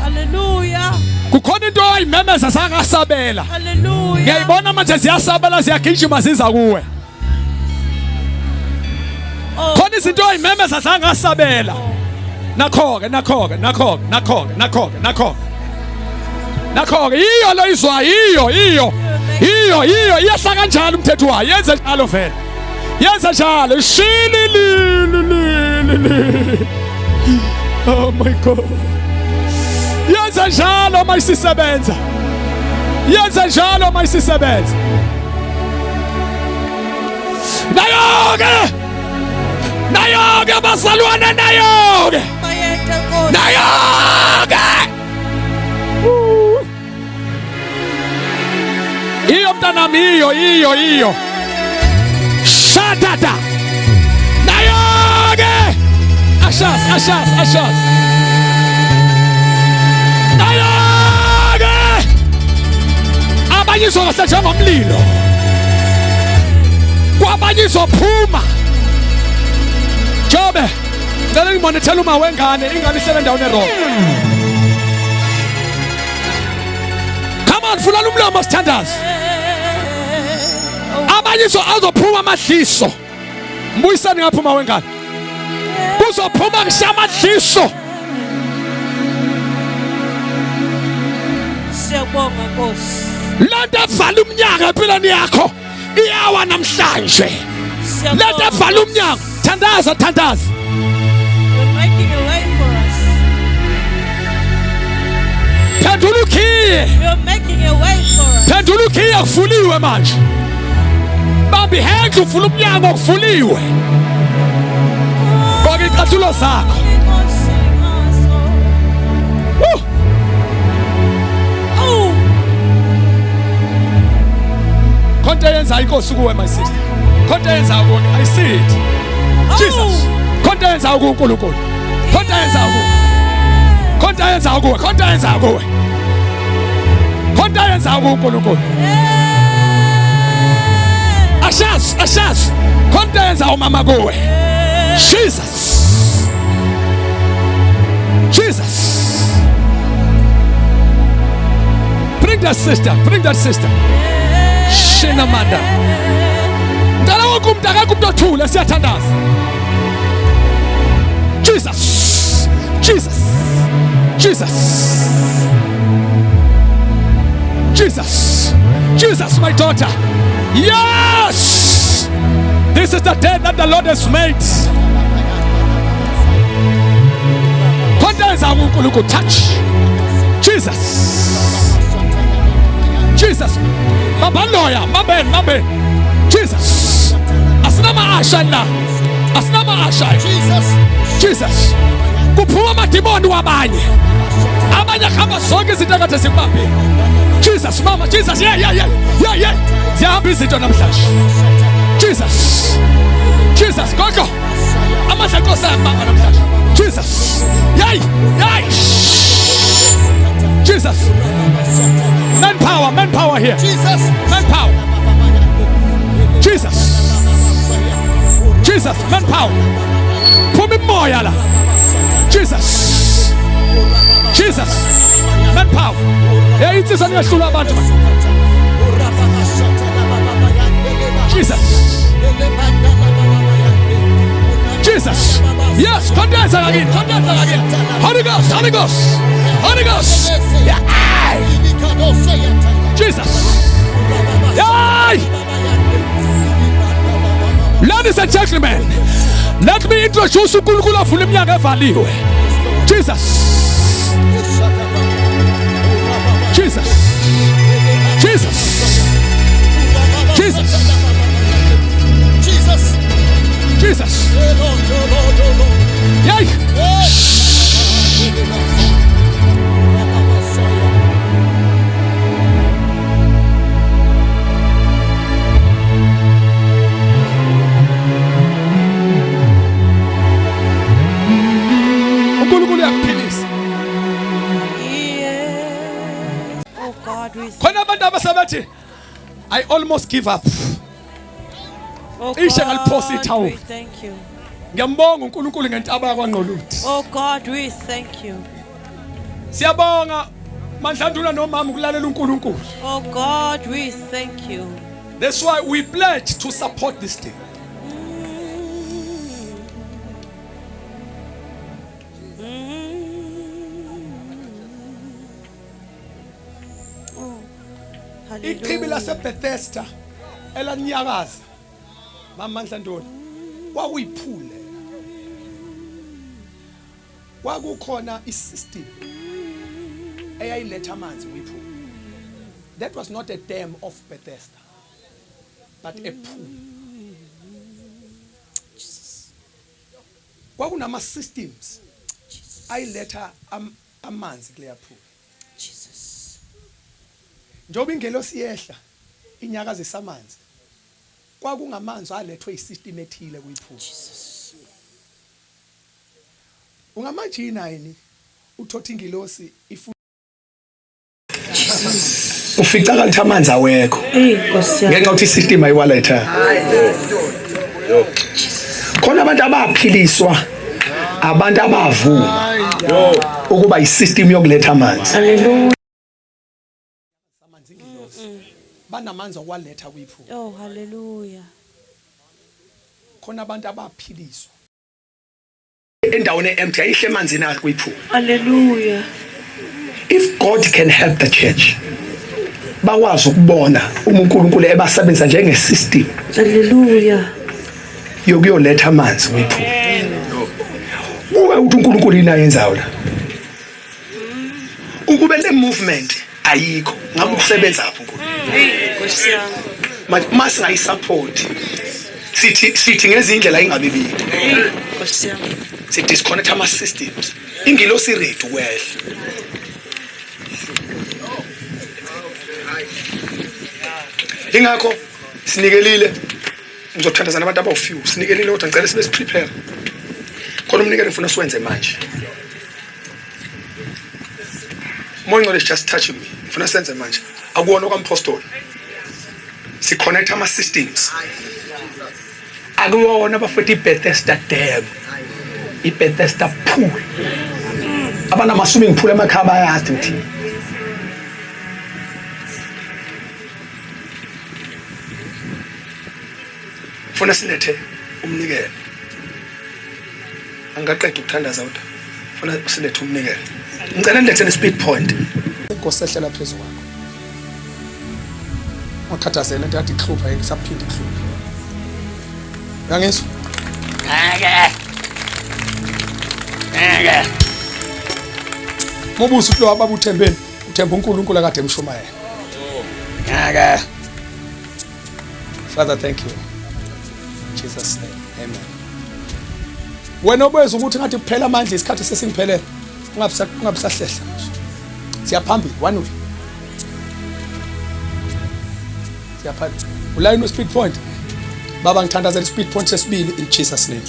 [SPEAKER 2] Hallelujah.
[SPEAKER 1] Kukhona into ayimemeza sangasabela.
[SPEAKER 2] Hallelujah.
[SPEAKER 1] Ngiyayibona manje ziyasabela ziyagijima ziza kuwe. Khona izinto ayimemeza sangasabela. Nakhoke iyo lo izwa iyo iyahla kanjalo umthetho wayo yenze njalo vele yenza njalo oh my God yenza njalo mayisisebenza yenza njalo mayisisebenza nayoke bazalwane nayoke iyo mntanami, iyo shatata nayo ke ashas nayo ke abanye izokahlatshwa ngomlilo, kwabanye izophuma. Jobe ngicela ngimonithele uma wengane, ingane ihlele endaweni erong. Come on, fulani umlomo sithandaze. Abanye azophuma amadliso. Mbuyisani ngaphuma wengane. Kuzophuma kusha amadliso.
[SPEAKER 2] Siyabonga Nkosi.
[SPEAKER 1] Lento evala umnyango empilweni yakho iyawa namhlanje. Lento evala umnyango, thandaza.
[SPEAKER 2] You're making a way for us.
[SPEAKER 1] Phendula ukhiye.
[SPEAKER 2] You're making a way for us.
[SPEAKER 1] Phendula ukhiye kufuliwe manje. Bambi handle uvula umnyango kufuliwe. Ngoba icathulo zakho. Konke yenza inkosi kuwe my sister. Konke yenza kuwe, I see it. Jesus. Konke yenza kuwe uNkulunkulu. Konke yenza kuwe. Konke yenza kuwe. Konke yenza kuwe. Konke yenza kuwe uNkulunkulu. Ashas. Konke yenza umama kuwe. Jesus. Bring that sister. Shinamanda. Ndala wonke umuntu akakumuntu othule siyathandaza. Jesus, my daughter. Yes! This is the day that the Lord has made. Kondenza uNkulunkulu touch. Jesus. Baba loya, maben. Jesus. Asinama asha la. Jesus. Kuphuma amadimoni wabanye. Abanye khamba zonke izinto ekade zikubambe. Jesus, mama, Jesus. Yeah. Ziyahamba izinto namhlanje. Jesus, gogo. Amandla Nkosi ayabamba namhlanje. Jesus. Yay. Jesus. Manpower here. Manpower. Jesus, manpower. Phuma imoya la. Jesus, manpower. Insizwa niyahlula abantu. Jesus. Yes, kondenza again. Holy Ghost. Yeah. Jesus. Yay! Ladies and gentlemen, let me introduce uNkulunkulu avula iminyango evaliwe. Jesus. Yay! I almost give up.
[SPEAKER 2] Oh God, we thank you. Oh God, we thank you. Oh God, we thank you.
[SPEAKER 1] That's why we pledge to support this thing. Ichibi laseBethesda elanyakaza mamandla ntoni kwakuyiphule kwakukhona isystem eyayiletha amanzi kuyiphule. That was not a dam of Bethesda but a pool. Kwakunama systems ayiletha amanzi kuleya pool. Njoba ingelosi yehla inyakazi samanzi kwakungamanzi alethwe isystem ethile kuyiphuma. Ungamajina yini uthotha ingilosi ufica kanti amanzi awekho ngenxa ukuthi isystem ayiwaletha. Khona abantu abaphiliswa abantu abavuma ukuba isystem yokuletha amanzi.
[SPEAKER 2] Hallelujah.
[SPEAKER 1] Amanzi ingilosi banamanzi okwaletha kuyiphuma.
[SPEAKER 2] Oh, hallelujah.
[SPEAKER 1] Khona abantu abaphiliswa endaweni empty ayihle emanzini akuyiphuma.
[SPEAKER 2] Hallelujah.
[SPEAKER 1] If God can help the church bakwazi ukubona uNkulunkulu ebasebenza njenge system.
[SPEAKER 2] Hallelujah.
[SPEAKER 1] Yokuyoletha amanzi kuyiphuma. Uwe uthi uNkulunkulu ina yenzayo la. Ukube le movement ayikho ngabe ukusebenza apho uNkulunkulu. Mase ngayisupport. Sithi ngezindlela ingabibili. Si disconnect ama systems. Ingilosi ready well. Ingakho sinikelile ngizothandazana nabantu abawu-few sinikelile kodwa ngicela sibe prepare. Khona umnikelo ngifuna siwenze manje. Moya ngcwele is just touching me. Ngifuna senze manje. Akuwona okampostoli. Si connect ama systems. Akuwona bafethu iBethesda dam. iBethesda pool. Abana maswimming pool emakhaya bayazi mthi. Funa silethe umnikelo. Angaqeda ukuthandaza kodwa. Funa silethe umnikelo. Ngicela nilethe ne-speed point. Inkosi ehlela phezulu kwakho. Ngikhathazela nto yathi ihlupha yini saphinde ihlupha. Uyangizwa? Ngeke. Mobuso lo ababa uthembeni, uthemba uNkulunkulu akade emshumayela. Ngeke. Father, thank you. In Jesus name. Amen. Wena obezwe ukuthi ngathi kuphela amandla isikhathi sesingiphelele. Ungabisahlehla. Siyaphambili one way. Siyaphambili. Ulayini no speed point. Baba ngithandazela speed point sesibili in Jesus name.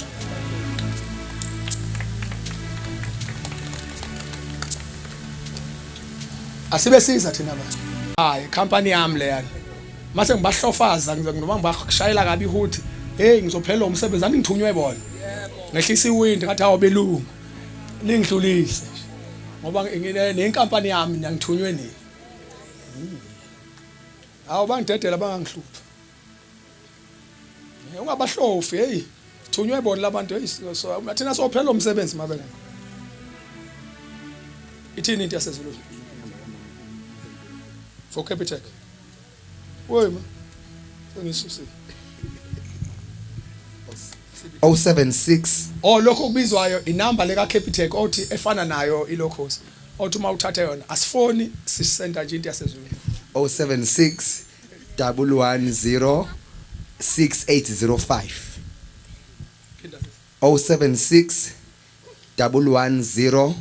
[SPEAKER 1] Asibe siza thina baba. Hayi company yami le yana. Mase ngibahlofaza ngizoba ngibashayela kabi ihuthi. Hey ngizophelela umsebenzi ani ngithunywe bona. Ngehlisa iwind ngathi awubelungu. Ningidlulise. Ngoba ngine nenkampani yami ngithunywe nini. Awu bangidedela bangangihlupha. Ungabahlofi hey. Thunywe bona labantu hey so thina sophelela umsebenzi mabele. Ithini into yasezulu? For Capitec. Woy ma. Sengisuse.
[SPEAKER 3] 076
[SPEAKER 1] lokho kubizwayo inamba leka Capitec othi efana nayo ilokhosi. Othi uma uthatha yona asifoni sisenda nje into yasezulu.
[SPEAKER 3] 076 110 6805 076 110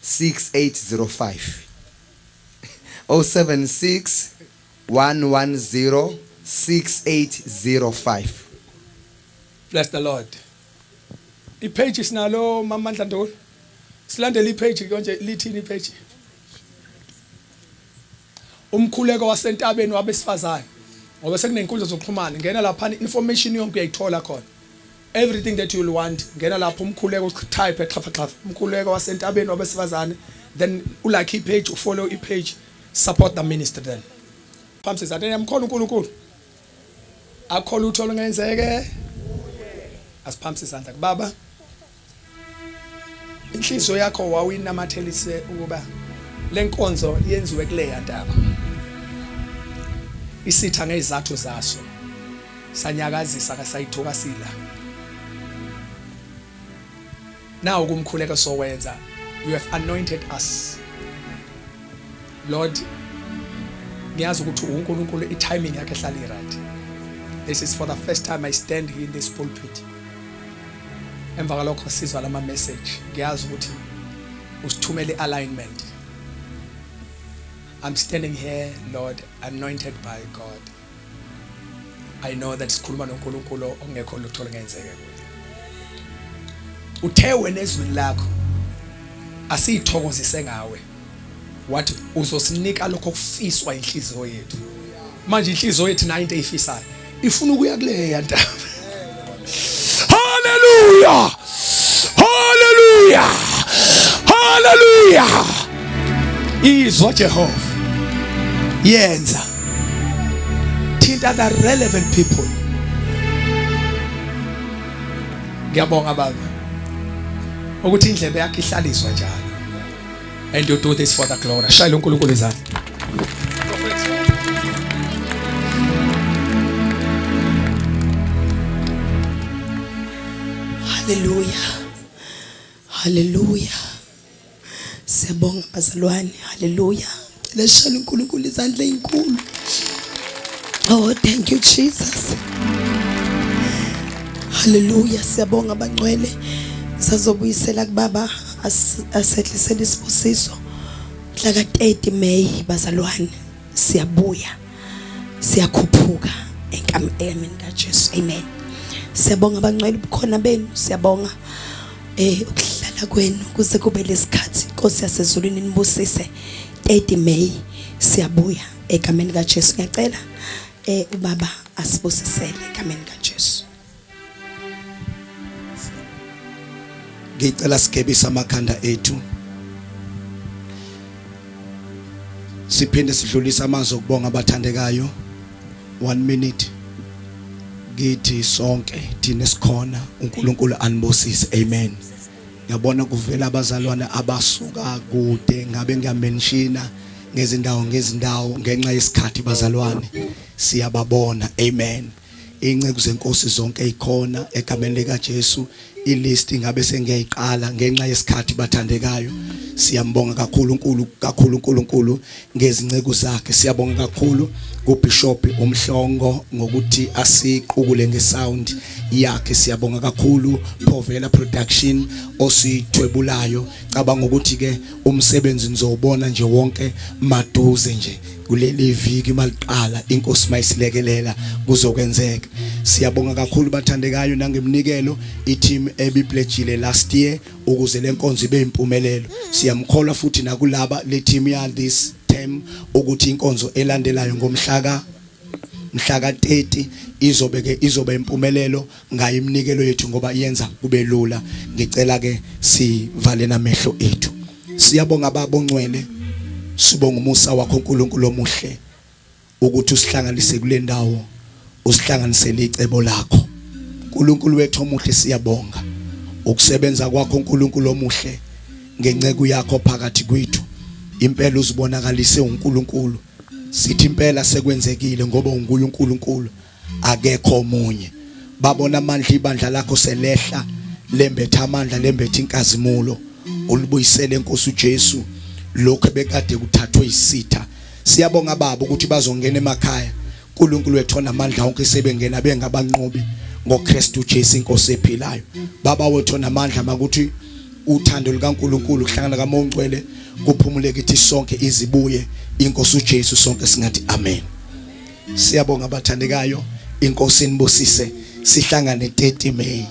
[SPEAKER 3] 6805 076 110 6805.
[SPEAKER 1] Bless the Lord. Ipage isinalo Mamandla Ntoni. Silandele ipage konje lithini ipage? Umkhuleko wasentabeni wabesifazane. Ngoba sekunenkundla zokuxhumana ngena lapha information yonke uyayithola khona. Everything that you will want ngena lapha umkhuleko type xhafa umkhuleko wasentabeni wabesifazane then ulike ipage ufollow ipage support the ministry then. Phamsi zathi yamkhona uNkulunkulu. Akholwa uthola ngenzeke. Asiphamsi isandla kubaba. Inhliziyo yakho wawinamathelise ukuba lenkonzo yenziwe kuleya ndaba. Isitha ngezathu zaso. Sanyakazisa kasayithokasila. Now kumkhuleka sowenza. You have anointed us. Lord, ngiyazi ukuthi uNkulunkulu itiming yakhe ehlala right. This is for the first time I stand here in this pulpit. Emva kalokho sizwa lama message. Ngiyazi ukuthi usithumele alignment. I'm standing here, Lord, anointed by God. I know that sikhuluma noNkulunkulu ongekho lutho lungenzeke kuye. Uthe wena ezweni lakho asithokozise ngawe. Wathi uzosinika lokho kufiswa inhliziyo yethu. Manje inhliziyo yethu nayo into eyifisayo ifuna ukuya kuleya ndaba. Hallelujah! Hallelujah! Hallelujah! Izwa Jehova. Yenza. Thinta the relevant people. Ngiyabonga baba. Ukuthi indlebe yakhe ihlaliswa njalo. And you do this for the glory. Shayela uNkulunkulu izandla.
[SPEAKER 2] Hallelujah. Hallelujah. Siyabonga bazalwane. Hallelujah. Leshayela uNkulunkulu izandla ezinkulu. Oh, thank you Jesus. Hallelujah. Siyabonga bangcwele. Sizobuyisela kubaba asetlisela isibusiso mhla ka-30 May bazalwane. Siyabuya. Siyakhuphuka enkameni kaJesu. Amen. Siyabonga bangcwele ubukhona benu. Siyabonga ukuhlala kwenu kuze kube lesikhathi. Inkosi yasezulwini nibusise. 30 May siyabuya enkameni kaJesu. Ngiyacela ubaba asibusisele enkameni kaJesu.
[SPEAKER 4] Ngicela sigebisa amakhanda ethu. Siphinde sidlulisa amazwi okubonga abathandekayo. 1 minute. Ngithi sonke thina sikhona uNkulunkulu anibusise. Amen. Ngiyabona kuvela abazalwane abasuka kude ngabe ngiyamenshina ngezindawo ngenxa yesikhathi bazalwane. Siyababona. Amen. Ingceku zenkosi zonke ezikhona egameni lika Jesu. Ilist ngabe sengiyayiqala ngenxa yesikhathi bathandekayo. Siyambonga kakhulu uNkulunkulu ngezinceke zakhe. Siyabonga kakhulu kuBishop uMhlongo ngokuthi asiqukule ngesound yakhe. Siyabonga kakhulu Povela Production osithwebulayo. Cabanga ukuthi ke umsebenzi nizobona nje wonke maduze nje kuleli viki maliqala inkosi mayisilekelela kuzokwenzeka. Siyabonga kakhulu bathandekayo nangemnikelo i-team ebipledgile last year ukuze lenkonzo ibe impumelelo. Siyamkhola futhi nakulaba le team ya this term ukuthi inkonzo elandelayo ngomhla ka-30 izobe impumelelo ngayo imnikelo yethu ngoba iyenza kube lula. Ngicela ke sivale namehlo ethu. Siyabonga baba ongcwele. Sibonga umusa wakho uNkulunkulu omuhle ukuthi usihlanganise kule ndawo, usihlanganisele icebo lakho. uNkulunkulu wethu omuhle siyabonga ukusebenza kwakho uNkulunkulu omuhle ngenceke yakho phakathi kwethu. Impela uzibonakalise uNkulunkulu. Sithi impela sekwenzekile ngoba unguye uNkulunkulu akekho omunye. Babona amandla ibandla lakho selehla lembetha amandla lembetha inkazimulo. Ulibuyisele inkosi uJesu lokho bekade kuthathwe isitha. Siyabonga baba ukuthi bazongena emakhaya. uNkulunkulu wethu onamandla onke sebengena bengabanqobi ngoKristu uJesu inkosi ephilayo. Baba wethu onamandla makuthi uthando likaNkulunkulu kuhlangana kaMongcwele kuphumule kithi sonke izibuye inkosi uJesu sonke singathi amen. Siyabonga abathandekayo inkosi inibusise sihlangane 30 May.